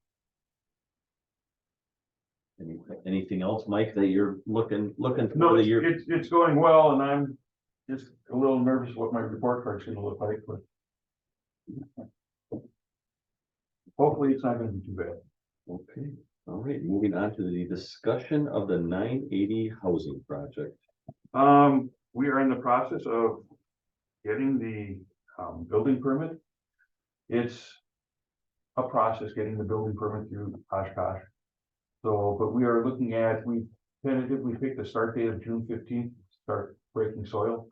S1: Anything else, Mike, that you're looking
S3: No,
S1: for the
S3: it's,
S1: year?
S3: it's going well, and I'm just a little nervous what my report card's gonna look like, but hopefully it's not gonna be too bad.
S1: Okay, all right, moving on to the discussion of the 980 housing project.
S3: We are in the process of getting the, building permit. It's a process getting the building permit through Oshkosh. So, but we are looking at, we tentatively picked the start date of June 15th, start breaking soil.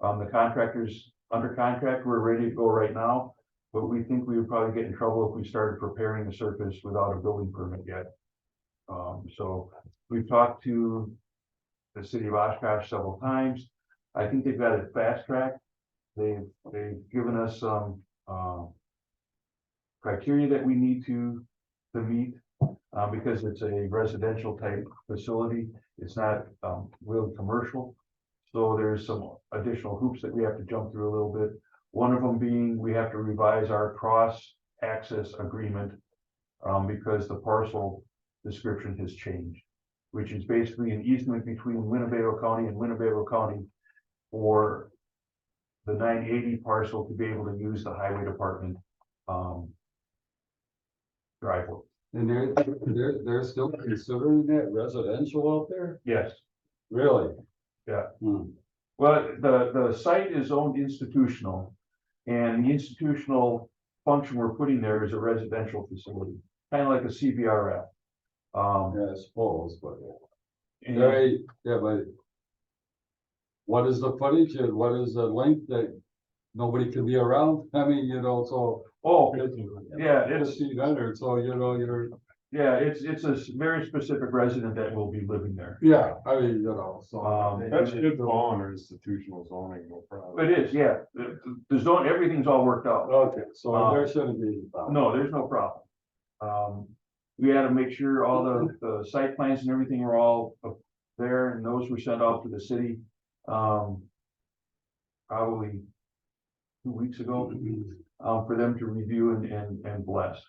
S3: The contractor's under contract, we're ready to go right now, but we think we would probably get in trouble if we started preparing the surface without a building permit yet. So we've talked to the city of Oshkosh several times. I think they've got it fast tracked. They've given us some, criteria that we need to meet, because it's a residential type facility. It's not, really commercial. So there's some additional hoops that we have to jump through a little bit. One of them being, we have to revise our cross access agreement, because the parcel description has changed, which is basically an easement between Winnebago County and Winnebago County for the 980 parcel to be able to use the highway department, driveway.
S5: And they're still considering that residential out there?
S3: Yes.
S5: Really?
S3: Yeah.
S5: Hmm.
S3: Well, the site is owned institutional, and the institutional function we're putting there is a residential facility, kind of like a CVRF.
S5: Yeah, I suppose, but.
S3: And
S5: Very, yeah, but. What is the footage and what is the length that nobody can be around? I mean, so.
S3: oh, yeah, it's
S5: 1,500, so you're.
S3: yeah, it's a very specific resident that will be living there.
S5: Yeah, I mean, so.
S2: That should fall under institutional zoning, no problem.
S3: It is, yeah. The zone, everything's all worked out.
S5: Okay, so there shouldn't be any problem.
S3: No, there's no problem. We had to make sure all the site plans and everything were all up there, and those were sent out to the city. Probably 2 weeks ago, for them to review and bless.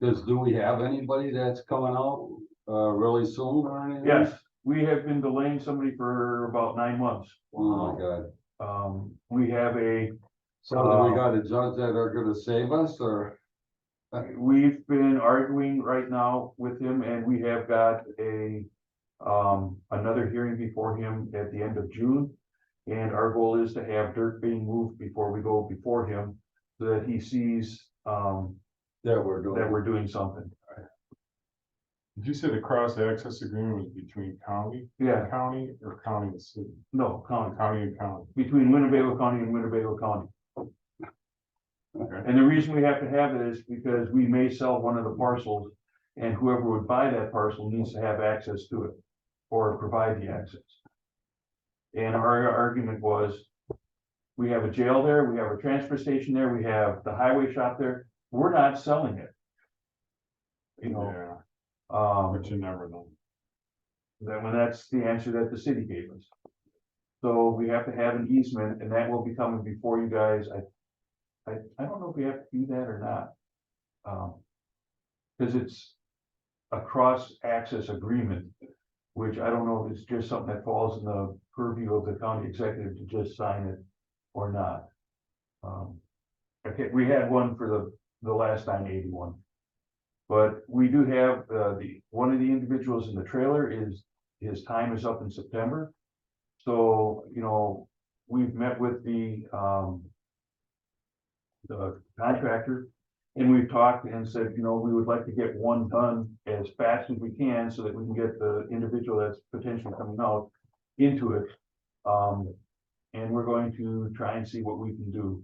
S5: Do we have anybody that's coming out, really soon or anything?
S3: Yes, we have been delaying somebody for about 9 months.
S5: Oh, my God.
S3: We have
S5: So do we got a judge that are gonna save us or?
S3: we've been arguing right now with him, and we have got another hearing before him at the end of June. And our goal is to have dirt being moved before we go before him, so that he sees,
S5: That we're
S3: doing something.
S2: Did you say the cross access agreement was between county?
S3: Yeah.
S2: County or county and city?
S3: No, county,
S2: County and county.
S3: between Winnebago County and Winnebago County.
S2: Okay.
S3: And the reason we have to have it is because we may sell one of the parcels, and whoever would buy that parcel needs to have access to it, or provide the access. And our argument was, we have a jail there, we have a transfer station there, we have the highway shop there, we're not selling it. You know,
S2: Yeah, but you never know.
S3: that's the answer that the city gave us. So we have to have an easement, and that will be coming before you guys. I don't know if we have to do that or not. Because it's a cross-access agreement, which I don't know if it's just something that falls in the purview of the county executive to just sign it or not. Okay, we had one for the last 981. But we do have, one of the individuals in the trailer his time is up in September. So, we've met with the contractor, and we've talked and said, we would like to get one done as fast as we can, so that we can get the individual that's potentially coming out into it. And we're going to try and see what we can do.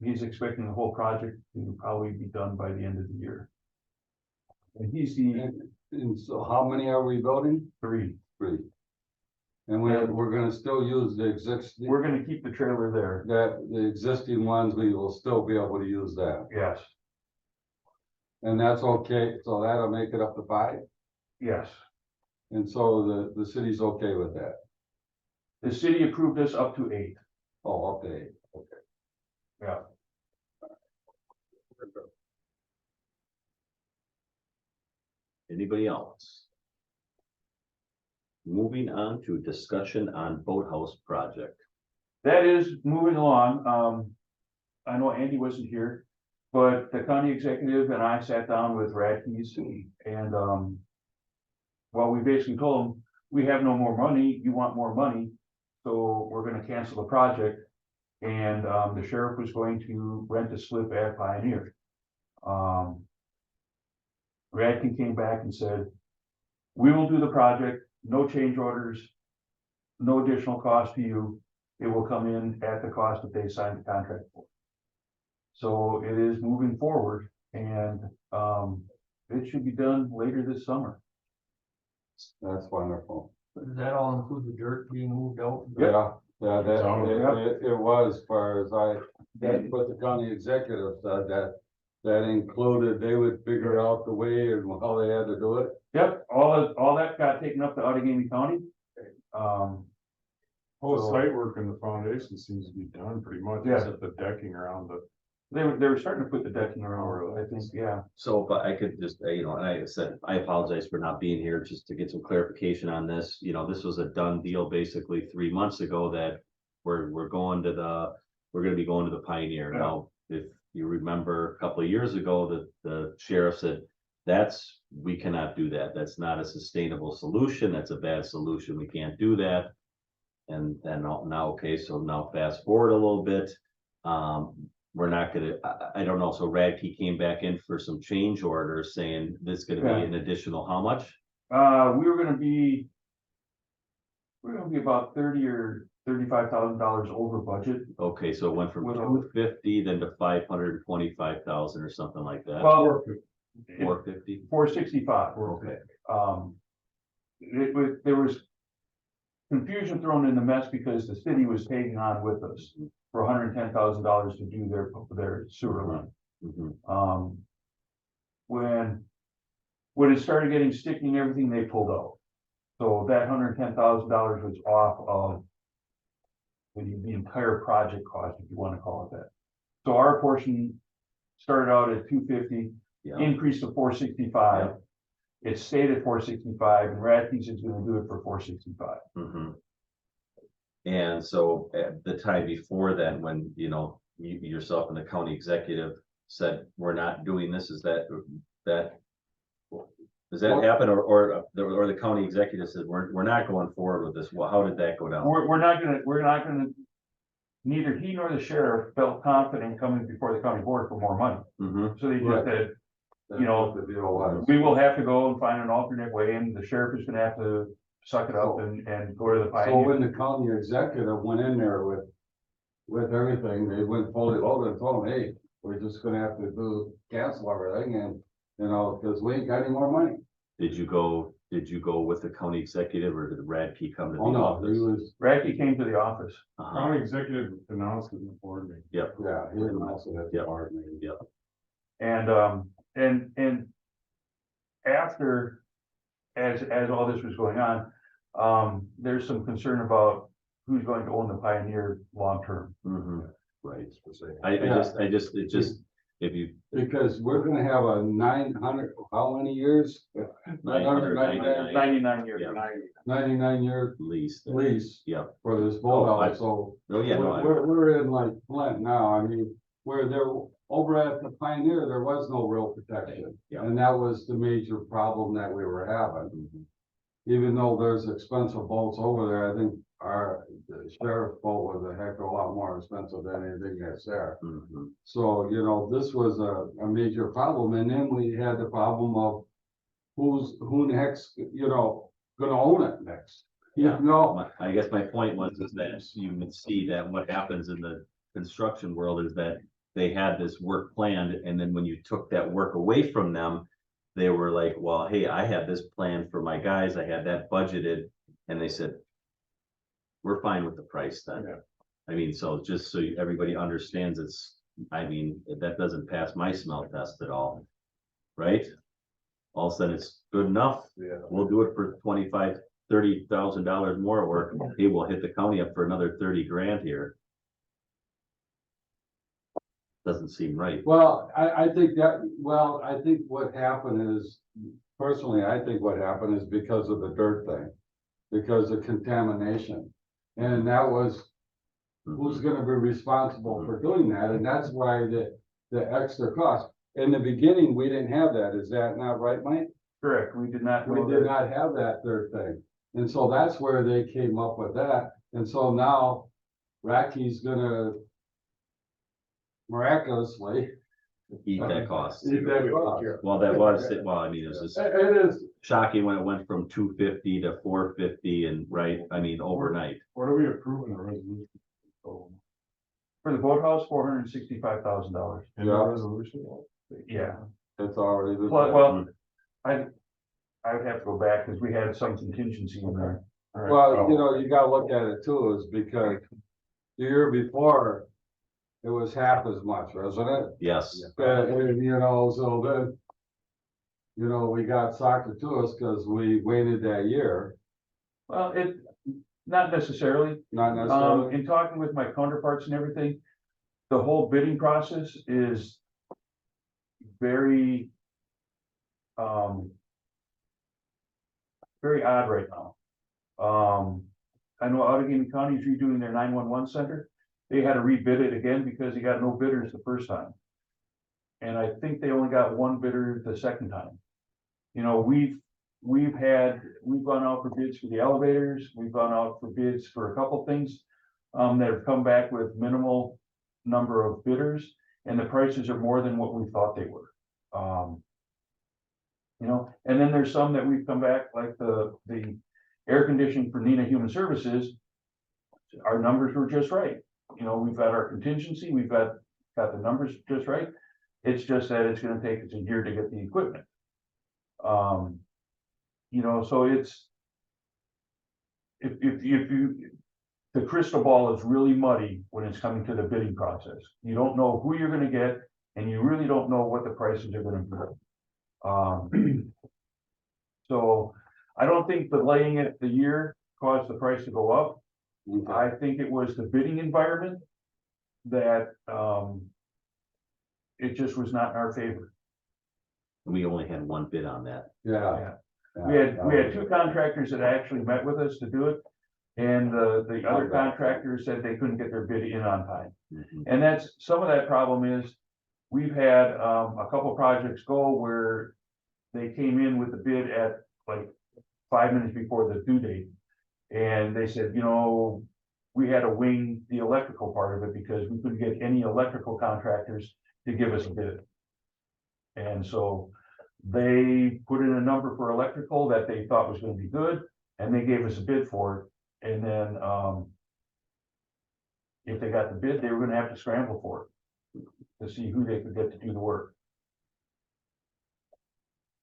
S3: He's expecting the whole project to probably be done by the end of the year. And he's the
S5: And so how many are we building?
S3: 3.
S5: 3. And we're gonna still use the existing,
S3: We're gonna keep the trailer there.
S5: the existing ones, we will still be able to use that.
S3: Yes,
S5: And that's okay, so that'll make it up to 5?
S3: yes.
S5: And so the city's okay with that?
S3: The city approved us up to 8.
S5: Oh, okay.
S3: Yeah.
S1: Anybody else? Moving on to discussion on boathouse project.
S3: That is moving along. I know Andy wasn't here, but the county executive and I sat down with Radke's and, well, we basically told them, we have no more money, you want more money, so we're gonna cancel the project. And, the sheriff was going to rent a slip at Pioneer. Radke came back and said, we will do the project, no change orders, no additional cost to you. It will come in at the cost that they signed the contract for. So it is moving forward and, it should be done later this summer.
S5: That's wonderful.
S4: Does that all include the dirt being moved out?
S5: Yeah, yeah,
S2: So-
S5: it was, as far as that's what the county executive said, that included, they would figure out the way and how they had to do it.
S3: Yep, all that got taken up to Outagamie County.
S2: Whole
S3: So-
S2: site work and the foundation seems to be done pretty much,
S3: Yeah.
S2: except the decking around the.
S3: They were starting to put the decking around, I think, yeah.
S1: So, but I could just, and I said, I apologize for not being here, just to get some clarification on this. This was a done deal basically 3 months ago that we're gonna be going to the Pioneer.
S3: Yeah.
S1: Now, if you remember a couple of years ago, the sheriff said, we cannot do that. That's not a sustainable solution. That's a bad solution. We can't do that. And then now, okay, so now fast forward a little bit. We're not gonna, I don't know, so Radke came back in for some change orders saying this is gonna be
S3: Yeah.
S1: an additional, how much?
S3: We were gonna be about $30,000 or $35,000 over budget.
S1: Okay, so it went from
S3: With a-
S1: 250 then to 525,000 or something like that.
S3: Well,
S1: 450,
S3: 465.
S1: okay,
S3: There was confusion thrown in the mess because the city was taking on with us for $110,000 to do their sewer line.
S1: mhm,
S3: When it started getting sticky and everything, they pulled out. So that $110,000 was off of the entire project cost, if you want to call it that. So our portion started out at 250,
S1: yeah,
S3: increased to 465. It stayed at 465 and Radke's is gonna do it for 465.
S1: mhm. And so at the time before then, when, yourself and the county executive said, we're not doing this, does that happen, or the county executive said, we're not going forward with this? Well, how did that go down?
S3: We're not gonna, neither he nor the sheriff felt confident coming before the county board for more money.
S1: Mhm,
S3: So they just
S5: Right.
S3: said,
S5: That's
S3: You know,
S5: what the deal was.
S3: we will have to go and find an alternate way and the sheriff is gonna have to suck it up and go to the
S5: So
S3: Pioneer.
S5: when the county executive went in there with everything, they went fully loaded and told them, hey, we're just gonna have to cancel everything and, cause we ain't got any more money.
S1: did you go with the county executive, or did Radke come to the
S5: Oh, no,
S1: office?
S5: he was,
S3: Radke came to the office.
S1: Uh-huh,
S2: County executive announced it in the board meeting.
S1: yep,
S5: yeah, he was also at the
S1: Yep.
S5: board meeting.
S1: yep,
S3: And after, as all this was going on, there's some concern about who's going to own the Pioneer long-term.
S1: mhm, right.
S5: Yeah.
S1: It just, if you,
S5: Because we're gonna have a 900, how many years?
S1: 999.
S3: 99 years.
S1: Yeah.
S5: 99-year
S1: lease.
S5: lease
S1: Yep,
S5: for this
S1: Oh, I-
S5: boathouse, so.
S1: oh, yeah, no,
S5: We're in like Flint now, I mean, where there, over at the Pioneer, there was no real protection.
S1: Yeah.
S5: And that was the major problem that we were having,
S1: mhm,
S5: even though there's expensive boats over there, I think the sheriff's boat was a heck of a lot more expensive than anything that's there.
S1: mhm.
S5: So, this was a major problem, and then we had the problem of who the heck's, gonna own it next?
S1: Yeah.
S5: No,
S1: I guess my point was is that you would see that what happens in the construction world is that they had this work planned, and then when you took that work away from them, they were like, well, hey, I had this plan for my guys, I had that budgeted, and they said, we're fine with the price then.
S2: Yeah.
S1: I mean, so just so everybody understands, that doesn't pass my smell test at all, right? All of a sudden, it's good enough,
S6: Yeah.
S1: we'll do it for $30,000 more work. Hey, we'll hit the county up for another 30 grand here. doesn't seem right.
S5: Well, I think I think what happened is, personally, I think what happened is because of the dirt thing. Because of contamination. And that was, who's gonna be responsible for doing that? And that's why the extra cost. In the beginning, we didn't have that. Is that not right, Mike?
S3: Correct, we did not.
S5: We
S3: know
S5: did
S3: that.
S5: not have that third thing. And so that's where they came up with that. And so now Rocky's gonna miraculously
S1: Eat that cost.
S5: eat that cost.
S1: Well, that was, well, I mean, it was just
S5: It is,
S1: shocking when it went from 250 to 450 and right, I mean, overnight.
S2: What are we approving the resolution? Oh,
S3: For the boathouse, $465,000.
S2: in the
S5: Yeah.
S2: resolution?
S3: Yeah,
S5: it's already.
S3: well, I would have to go back because we had some contingency in there.
S2: All right.
S5: Well, you know, you gotta look at it too, is because the year before, it was half as much, wasn't it?
S1: Yes,
S5: And, you know, so then, you know, we got socked to us because we waited that year,
S3: Well, not necessarily.
S5: not necessarily.
S3: In talking with my counterparts and everything, the whole bidding process is very, very odd right now. I know Allegheny County is redoing their 911 center. They had to rebid it again because they got no bidders the first time. And I think they only got one bidder the second time. You know, we've gone out for bids for the elevators, we've gone out for bids for a couple things. That have come back with minimal number of bidders, and the prices are more than what we thought they were. You know, and then there's some that we've come back, like the air conditioning for Neenah Human Services. Our numbers were just right. You know, we've got our contingency, we've got the numbers just right. It's just that it's gonna take us a year to get the equipment. You know, so it's, if you, the crystal ball is really muddy when it's coming to the bidding process. You don't know who you're gonna get, and you really don't know what the prices are gonna be. So I don't think delaying it the year caused the price to go up.
S5: Okay.
S3: I think it was the bidding environment that, it just was not in our favor.
S1: we only had one bid on that.
S5: Yeah.
S3: We had two contractors that actually met with us to do it. And the other contractors said they couldn't get their bid in on time.
S1: Mhm.
S3: And that's, some of that problem is, we've had, a couple projects go where they came in with the bid at like 5 minutes before the due date. And they said, you know, we had to wing the electrical part of it because we couldn't get any electrical contractors to give us a bid. And so they put in a number for electrical that they thought was gonna be good, and they gave us a bid for it. And then, if they got the bid, they were gonna have to scramble for it to see who they could get to do the work.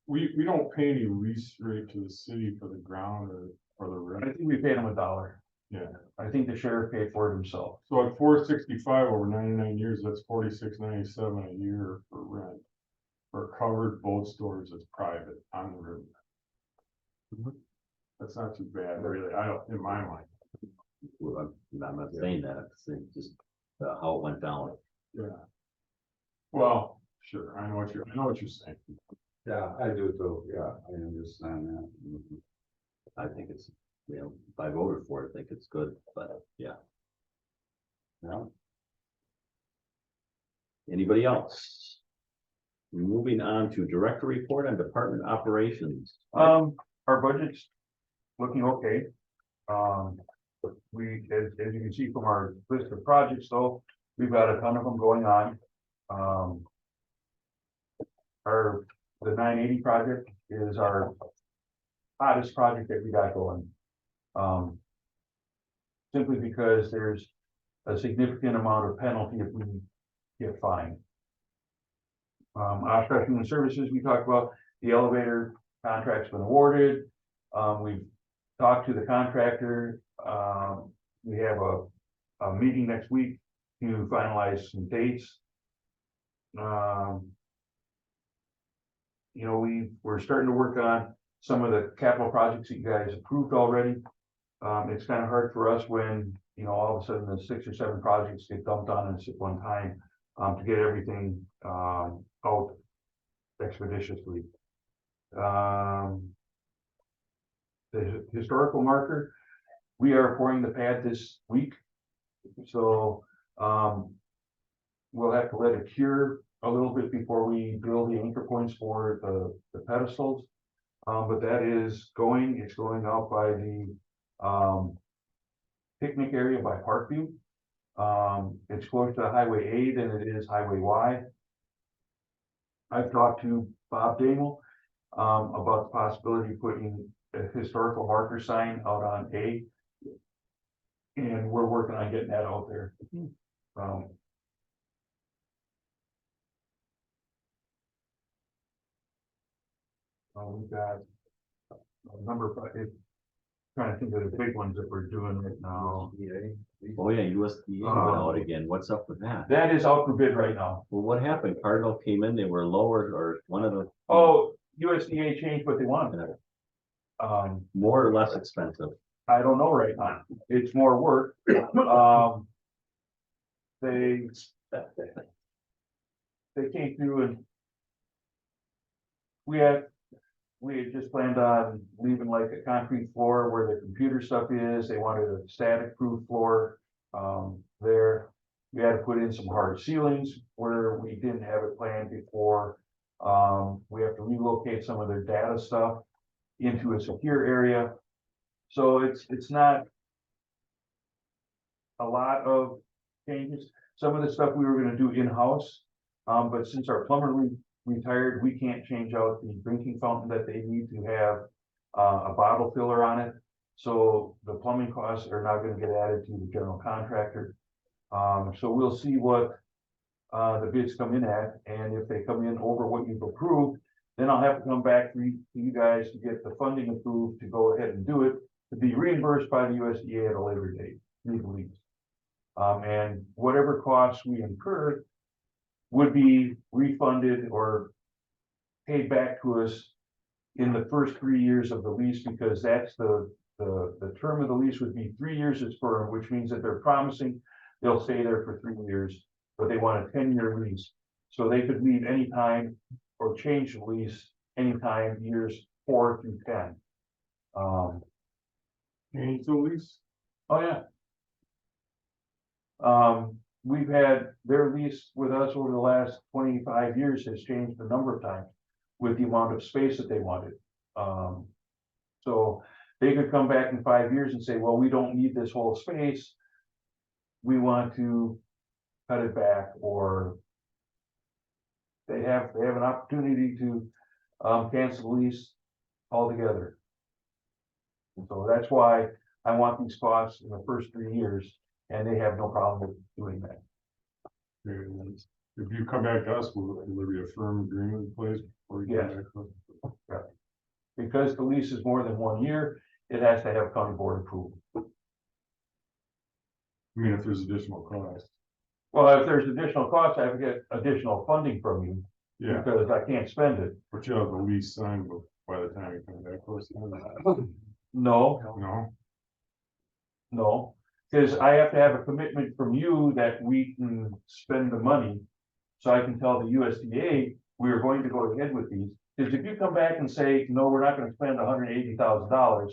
S2: We don't pay any lease rate to the city for the ground or the
S3: I
S2: rent.
S3: think we paid them $1.
S2: Yeah.
S3: I think the sheriff paid for it himself.
S2: So at 465 over 99 years, that's 46.97 a year for rent. For covered boat storage that's private on the river. That's not too bad, really, I don't, in my mind.
S1: Well, I'm not saying that, I'm saying just how it went down.
S2: Yeah. Well, sure, I know what you're saying.
S5: Yeah, I do too, yeah, I understand that.
S1: Mhm. I think it's, you know, if I voted for it, I think it's good, but yeah.
S5: Yeah.
S1: Anybody else? Moving on to director report on department operations.
S3: Our budget's looking okay. As you can see from our list of projects, though, we've got a ton of them going on. The 980 project is our hottest project that we got going. Simply because there's a significant amount of penalty if we get fined. Oshkosh Human Services, we talked about, the elevator contract's been awarded. We've talked to the contractor. We have a meeting next week to finalize some dates. You know, we're starting to work on some of the capital projects that you guys approved already. It's kind of hard for us when, you know, all of a sudden the 6 or 7 projects get dumped on us at one time. to get everything, out expeditiously. The historical marker, we are pouring the pad this week. So, we'll have to let it cure a little bit before we build the anchor points for the pedestals. But that is going, it's going out by the, picnic area by Parkview. It's closer to Highway A than it is Highway Y. I've talked to Bob Daigle, about the possibility of putting a historical marker sign out on A. And we're working on getting that out there. We've got a number of, trying to think of the big ones that we're doing right now.
S1: Oh, yeah, USDA went out again. What's up with that?
S3: That is out for bid right now.
S1: Well, what happened? Cardinal came in, they were lower, or one of the.
S3: Oh, USDA changed what they wanted.
S1: More or less expensive?
S3: I don't know right now. It's more work. They came through and we had just planned on leaving like a concrete floor where the computer stuff is. They wanted a static proof floor, there. We had to put in some hard ceilings where we didn't have it planned before. We have to relocate some of their data stuff into a secure area. So it's not a lot of changes. Some of the stuff we were gonna do in-house, but since our plumber retired, we can't change out the drinking fountain that they need to have a bottle filler on it. So the plumbing costs are now gonna get added to the general contractor. So we'll see what the bids come in at, and if they come in over what you've approved, then I'll have to come back to you guys to get the funding approved to go ahead and do it, to be reimbursed by the USDA at a later date, legally. And whatever costs we incur would be refunded or paid back to us in the first 3 years of the lease, because that's the term of the lease would be 3 years as firm, which means that they're promising they'll stay there for 3 years, but they want a 10-year lease. So they could leave anytime or change the lease anytime years 4 through 10.
S2: Change the lease?
S3: Oh, yeah. We've had their lease with us over the last 25 years has changed a number of times with the amount of space that they wanted. So they could come back in 5 years and say, well, we don't need this whole space. We want to cut it back, or they have an opportunity to cancel the lease altogether. And so that's why I want these costs in the first 3 years, and they have no problem with doing that.
S2: If you come back to us, will there be a firm agreement in place before you come
S3: Yes.
S2: back to us?
S3: Because the lease is more than 1 year, it has to have county board approval.
S2: I mean, if there's additional cost.
S3: Well, if there's additional costs, I have to get additional funding from you,
S2: Yeah,
S3: because I can't spend it.
S2: but you have the lease signed by the time you come back to us.
S3: No,
S2: No,
S3: because I have to have a commitment from you that we can spend the money. So I can tell the USDA, we are going to go ahead with these. Because if you come back and say, no, we're not gonna spend $180,000,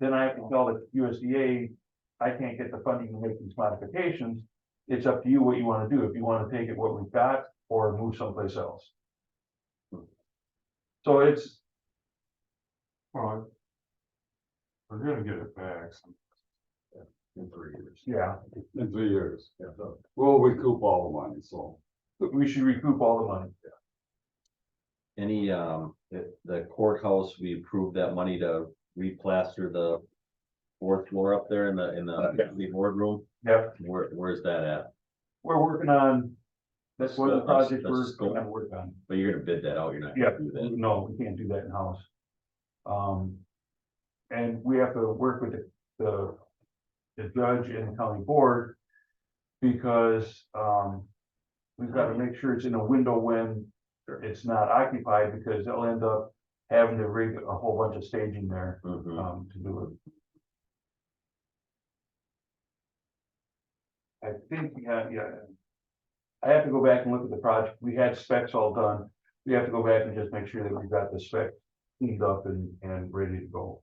S3: then I have to tell the USDA, I can't get the funding to make these modifications. It's up to you what you wanna do, if you wanna take it what we've got or move someplace else. So it's,
S2: well, we're gonna get it back
S6: In 3 years.
S3: yeah,
S5: In 3 years.
S6: Yeah, so
S5: We'll recoup all the money, so.
S3: we should recoup all the money.
S1: Any, the courthouse, we approved that money to replaster the fourth floor up there in the boardroom.
S3: Yep,
S1: Where's that at?
S3: we're working on, that's one of the projects
S1: The
S3: we're
S1: scope.
S3: gonna work on.
S1: But you're gonna bid that out, you're not
S3: Yeah,
S1: gonna do that.
S3: no, we can't do that in-house. And we have to work with the judge and the county board, because, we've got to make sure it's in a window when it's not occupied, because they'll end up having to rig a whole bunch of staging there,
S1: Mhm.
S3: to do it. I think, yeah, I have to go back and look at the project. We had specs all done. We have to go back and just make sure that we've got the spec cleaned up and ready to go.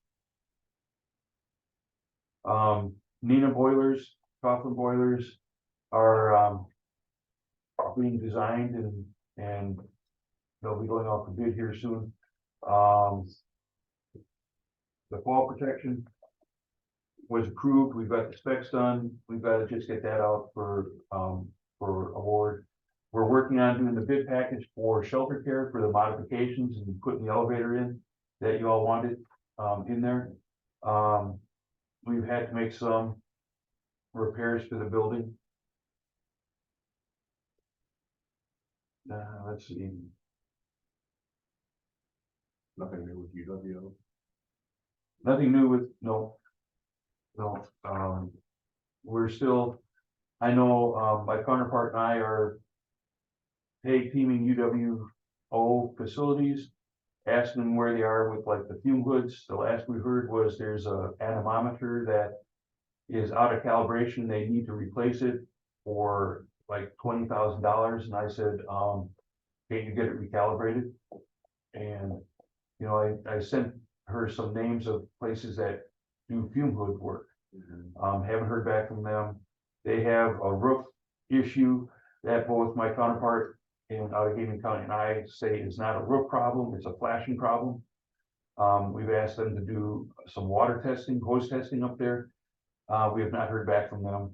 S3: Nina boilers, Coughlin boilers are being designed and they'll be going off for bid here soon. The fall protection was approved. We've got the specs done. We've got to just get that out for award. We're working on doing the bid package for shelter care for the modifications and putting the elevator in that you all wanted in there. We've had to make some repairs to the building. Let's see.
S6: Nothing new with UWO.
S3: Nothing new with, no. We're still, I know, my counterpart and I are tag teaming UWO facilities, asking them where they are with like the fume hoods. The last we heard was there's a anemometer that is out of calibration. They need to replace it for like $20,000. And I said, can't you get it recalibrated? And, you know, I sent her some names of places that do fume hood work. Haven't heard back from them. They have a roof issue that both my counterpart in Allegheny County and I say is not a roof problem, it's a flashing problem. We've asked them to do some water testing, hose testing up there. We have not heard back from them.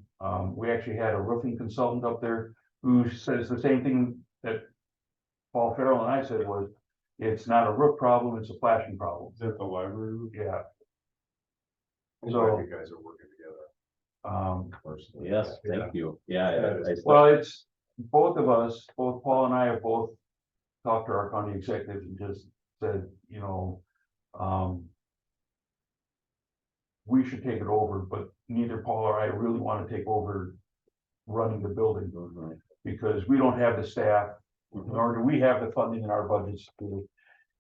S3: We actually had a roofing consultant up there who says the same thing that Paul Farrell and I said was, it's not a roof problem, it's a flashing problem.
S2: Is that the library?
S3: Yeah.
S6: I'm
S3: So-
S6: glad you guys are working together. Personally.
S1: Yes, thank you. Yeah.
S3: Well, it's both of us, both Paul and I have both talked to our county executives and just said, you know, we should take it over, but neither Paul or I really want to take over running the building because we don't have the staff, nor do we have the funding in our budgets to do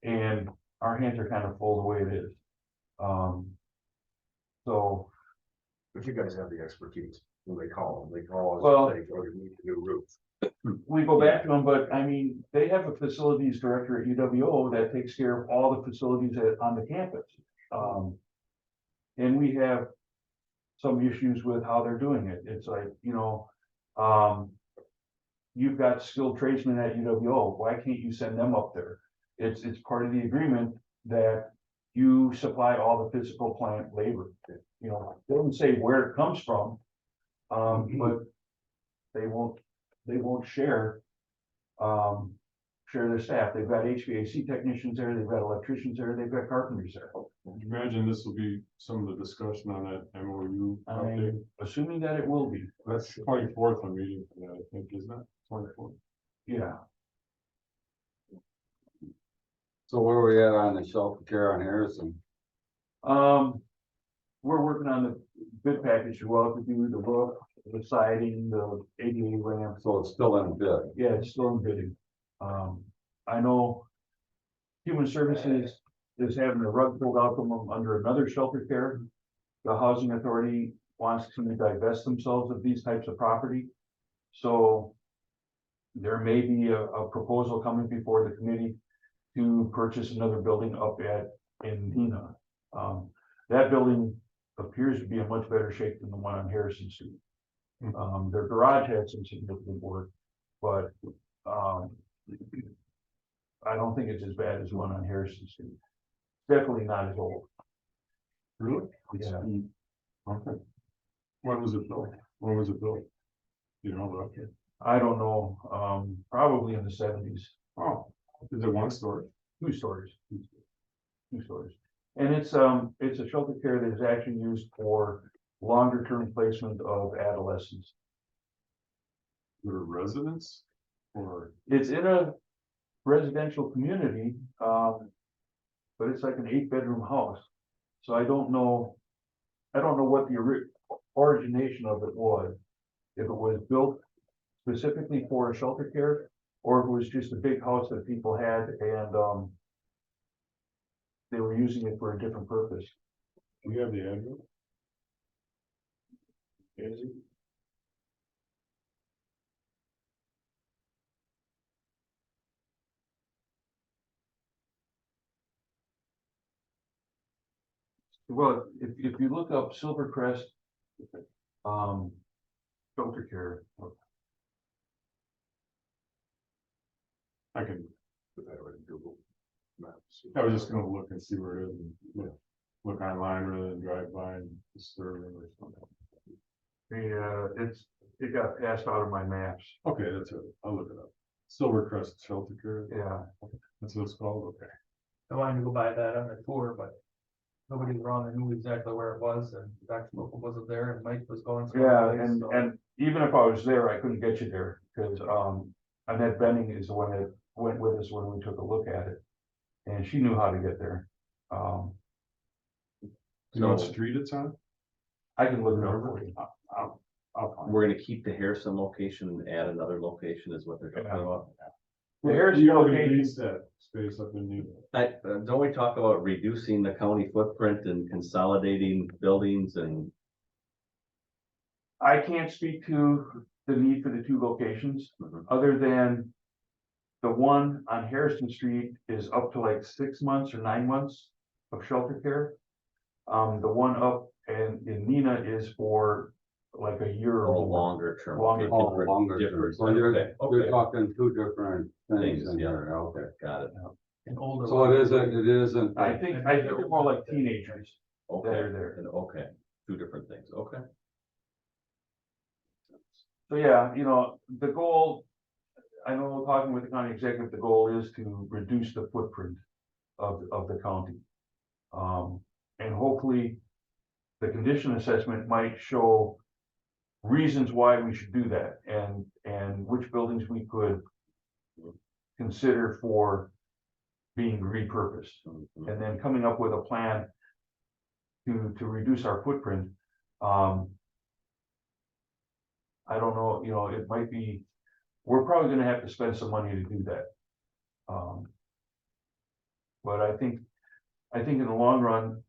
S3: it. And our hands are kind of full the way it is. So.
S6: But you guys have the expertise when they call them. They call us.
S3: Well-
S6: and say, oh, you need a new roof.
S3: We go back to them, but I mean, they have a facilities director at UWO that takes care of all the facilities on the campus. And we have some issues with how they're doing it. It's like, you know, you've got skilled tradesmen at UWO. Why can't you send them up there? It's part of the agreement that you supply all the physical plant labor. You know, they don't say where it comes from, but they won't share their staff. They've got HVAC technicians there, they've got electricians there, they've got carpenters there.
S2: Imagine this will be some of the discussion on that MOU update.
S3: I'm assuming that it will be,
S2: That's 24th I'm meeting for that, I think, isn't it? 24th.
S3: yeah.
S5: So where are we at on the shelter care on Harrison?
S3: We're working on the bid package, we'll have to do the roof, the siding, the ADA ramp.
S5: So it's still in bid.
S3: Yeah, it's still in bidding. I know Human Services is having the rug pulled out from them under another shelter care. The Housing Authority wants to divest themselves of these types of property. So there may be a proposal coming before the committee to purchase another building up in Neenah. That building appears to be in much better shape than the one on Harrison Street. Their garage had some significant work, but I don't think it's as bad as the one on Harrison Street. Definitely not as old.
S2: Really?
S3: Yeah.
S2: Okay. When was it built? When was it built? You know, okay.
S3: I don't know, probably in the 70s.
S2: Oh, is it one story?
S3: 2 stories. 2 stories. And it's a shelter care that is actually used for longer term placement of adolescents.
S2: Is it a residence or?
S3: It's in a residential community, but it's like an 8-bedroom house. So I don't know what the origination of it was. If it was built specifically for a shelter care, or if it was just a big house that people had and they were using it for a different purpose.
S2: Do you have the address? Is it?
S3: Well, if you look up Silvercrest, shelter care,
S2: I can,
S6: Put that right in Google Maps.
S2: I was just gonna look and see where it is and look online rather than drive by and disturb it or something.
S3: it got passed out of my maps,
S2: Okay, that's it. I'll look it up. Silvercrest Shelter Care,
S3: yeah.
S2: that's what it's called, okay.
S4: I wanted to go by that on the tour, but nobody around knew exactly where it was, and Dr. Local wasn't there, and Mike was going. some
S3: Yeah,
S4: other place, so-
S3: and even if I was there, I couldn't get you there, because, Annette Benning is the one that went with us when we took a look at it. And she knew how to get there.
S2: Do you know what
S1: So-
S2: street it's on?
S3: I can look it up for you.
S2: I'll find it.
S1: We're gonna keep the Harrison location and add another location is what they're talking
S3: Yeah.
S1: about.
S3: The Harrison
S2: You already
S3: location-
S2: leased that space up in New.
S1: Don't we talk about reducing the county footprint and consolidating buildings and,
S3: I can't speak to the need for the two locations,
S1: Mhm.
S3: other than the one on Harrison Street is up to like 6 months or 9 months of shelter care. The one up in Neenah is for like a year
S1: or
S3: or more.
S1: longer term?
S3: Longer.
S1: Okay,
S5: Oh,
S1: different-
S5: longer.
S1: different.
S5: So you're,
S1: Okay,
S5: you're
S1: okay,
S5: talking two different things
S1: Things,
S5: in
S1: yeah.
S5: here, okay.
S1: got it.
S4: An older.
S5: So it isn't.
S3: I think they're more like teenagers that
S1: Okay,
S3: are there.
S1: and okay, two different things, okay.
S3: So yeah, the goal, I know talking with the county executive, the goal is to reduce the footprint of the county. And hopefully the condition assessment might show reasons why we should do that and which buildings we could consider for being repurposed.
S1: Mhm.
S3: And then coming up with a plan to reduce our footprint. I don't know, it might be, we're probably gonna have to spend some money to do that. But I think in the long run,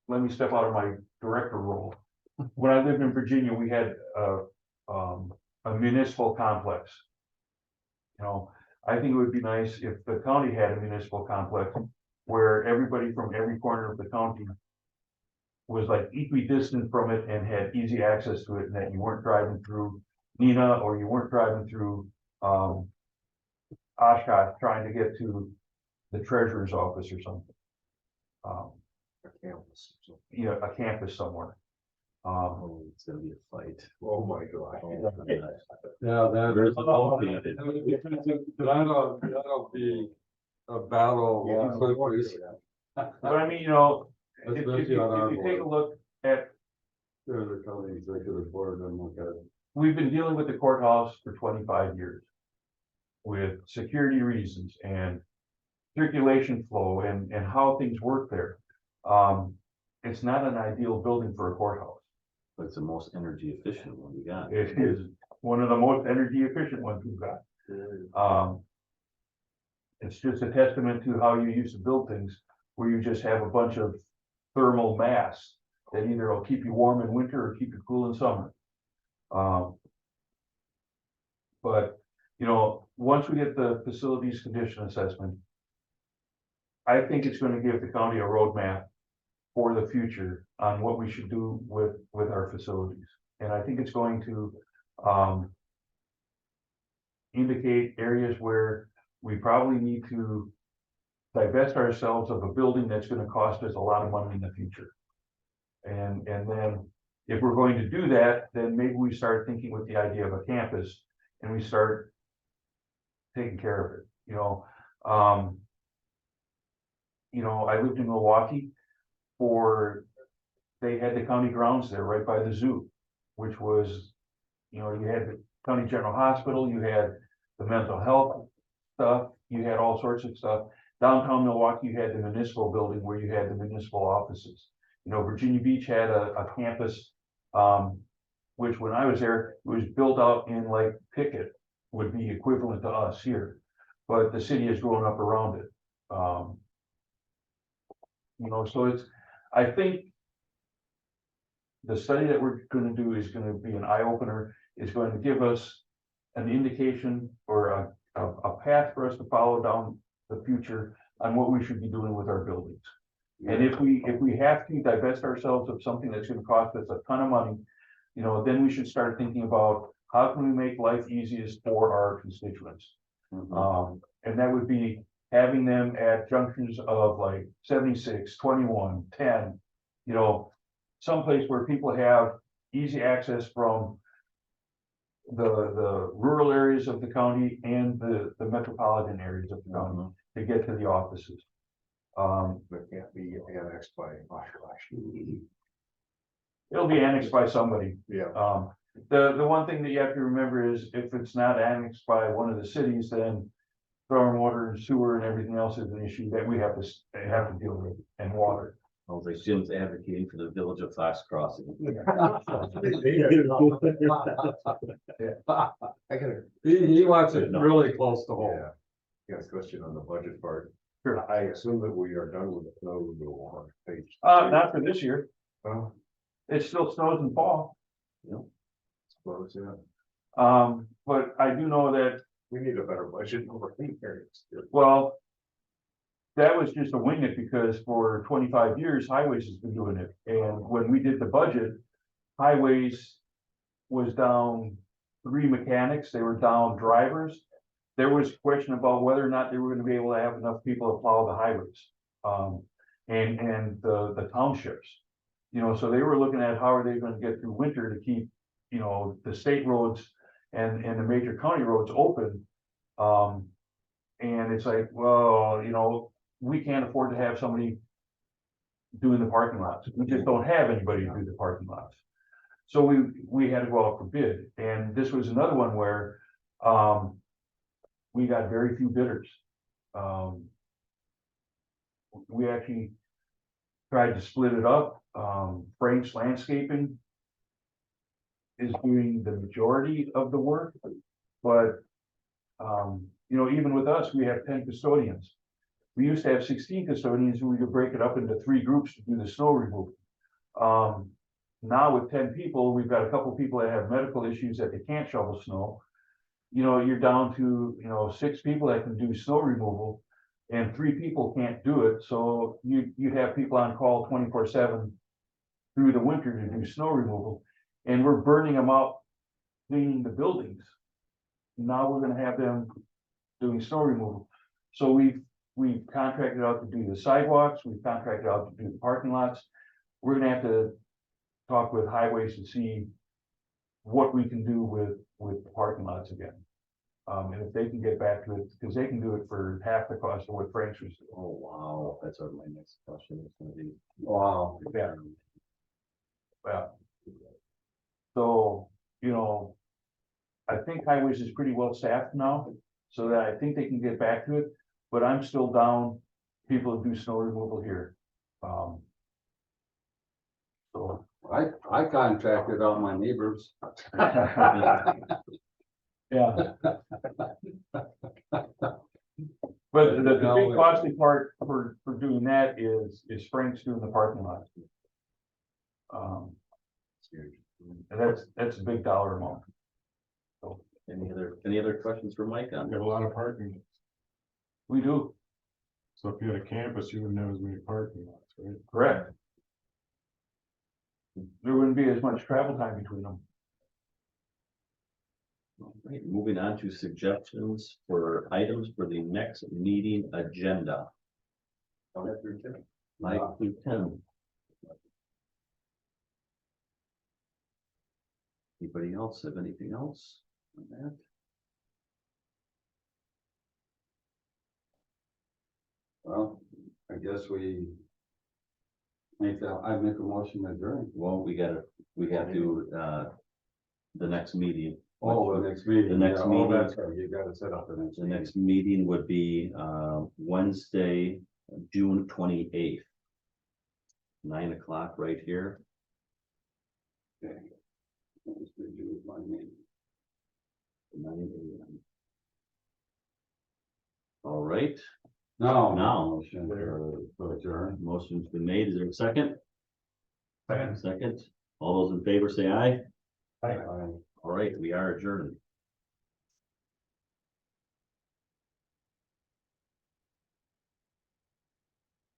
S3: let me step out of my director role. When I lived in Virginia, we had a municipal complex. I think it would be nice if the county had a municipal complex where everybody from every corner of the county was like equidistant from it and had easy access to it, and that you weren't driving through Neenah or you weren't driving through Oshkosh trying to get to the treasurer's office or something.
S6: Campus. So,
S3: A campus somewhere.
S1: Oh, it's gonna be a fight.
S6: oh my God.
S1: Oh, my gosh.
S5: Yeah,
S1: Where's the ball
S5: that.
S1: field?
S5: That'll be a battle.
S6: Yeah,
S5: of countries.
S3: But I mean, if
S5: Especially on our
S3: you take a
S5: board.
S3: look at,
S5: They're the county executive board and look at it.
S3: we've been dealing with the courthouse for 25 years. With security reasons and circulation flow and how things work there. It's not an ideal building for a courthouse.
S1: But it's the most energy efficient one we got.
S3: It is one of the most energy efficient ones we've got. It's just a testament to how you used to build things, where you just have a bunch of thermal mass that either will keep you warm in winter or keep you cool in summer. But, once we get the facilities condition assessment, I think it's gonna give the county a roadmap for the future on what we should do with our facilities. And I think it's going to, indicate areas where we probably need to divest ourselves of a building that's gonna cost us a lot of money in the future. And then, if we're going to do that, then maybe we start thinking with the idea of a campus, and we start taking care of it, I lived in Milwaukee they had the county grounds there right by the zoo, which was, you had the county general hospital, you had the mental health stuff, you had all sorts of stuff. Downtown Milwaukee, you had the municipal building where you had the municipal offices. Virginia Beach had a campus, which when I was there, it was built out in like Pickett, would be equivalent to us here. But the city has grown up around it. So I think the study that we're gonna do is gonna be an eye opener, is going to give us an indication or a path for us to follow down the future on what we should be doing with our buildings. And if we have to divest ourselves of something that's gonna cost us a ton of money, you know, then we should start thinking about how can we make life easiest for our constituents? And that would be having them at junctions of like 76, 21, 10, you know, someplace where people have easy access from the rural areas of the county and the metropolitan areas of the county to get to the offices.
S6: But can't be annexed by Oshkosh.
S3: It'll be annexed by somebody.
S6: Yeah,
S3: The one thing that you have to remember is if it's not annexed by one of the cities, then stormwater and sewer and everything else is an issue that we have to deal with, and water.
S1: I was like, Jim's advocating for the village of Fox Crossing.
S6: I gotta,
S5: He wants it really close to home.
S6: yeah. Got a question on the budget part.
S3: Sure.
S6: I assume that we are done with the snow removal on page.
S3: Not for this year.
S6: Well,
S3: It still snows in fall.
S6: suppose, yeah,
S3: But I do know that,
S6: we need a better budget over here.
S3: well, that was just a wing it because for 25 years, highways has been doing it. And when we did the budget, highways was down 3 mechanics, they were down drivers. There was a question about whether or not they were gonna be able to have enough people to plow the highways. And the townships. You know, so they were looking at how are they gonna get through winter to keep, you know, the state roads and the major county roads open. And it's like, well, you know, we can't afford to have somebody doing the parking lots. We just don't have anybody to do the parking lots. So we had to go out for bid, and this was another one where, we got very few bidders. We actually tried to split it up. Frank's Landscaping is doing the majority of the work, but, you know, even with us, we have 10 custodians. We used to have 16 custodians, and we could break it up into 3 groups to do the snow removal. Now with 10 people, we've got a couple people that have medical issues that they can't shovel snow. You know, you're down to, you know, 6 people that can do snow removal, and 3 people can't do it, so you have people on call 24/7 through the winter to do snow removal, and we're burning them out cleaning the buildings. Now we're gonna have them doing snow removal. So we've contracted out to do the sidewalks, we've contracted out to do the parking lots. We're gonna have to talk with highways and see what we can do with the parking lots again. And if they can get back to it, because they can do it for half the cost of what Frank's was doing.
S1: Oh, wow, that's what my next question is gonna be.
S5: Wow.
S3: Yeah. Yeah. So, you know, I think highways is pretty well staffed now, so that I think they can get back to it, but I'm still down people who do snow removal here. So.
S5: I contracted out my neighbors.
S3: Yeah. But the big costly part for doing that is Frank's doing the parking lot. And that's a big dollar amount.
S1: So, any other questions for Mike on
S2: We have a lot of parking,
S3: We do,
S2: so if you had a campus, you wouldn't have as many parking lots, right?
S3: correct. There wouldn't be as much travel time between them.
S1: Right, moving on to suggestions for items for the next meeting agenda. 5 through 10. Anybody else have anything else on that?
S5: Well, I guess I make a motion to adjourn.
S1: Well, we have to, the next meeting.
S5: Oh, the next meeting.
S1: The next
S5: Yeah, oh,
S1: meeting.
S5: that's right, you gotta set up the next
S1: The
S5: meeting.
S1: next meeting would be, Wednesday, June 28th. 9 o'clock right here.
S5: Okay. Let's do my meeting.
S1: 9 a.m. All right,
S5: Now.
S1: Now.
S5: Motion for adjourn.
S1: motion's been made. Is there a second?
S3: Second.
S1: Second. All those in favor say aye.
S5: Aye.
S1: All right, we are adjourned.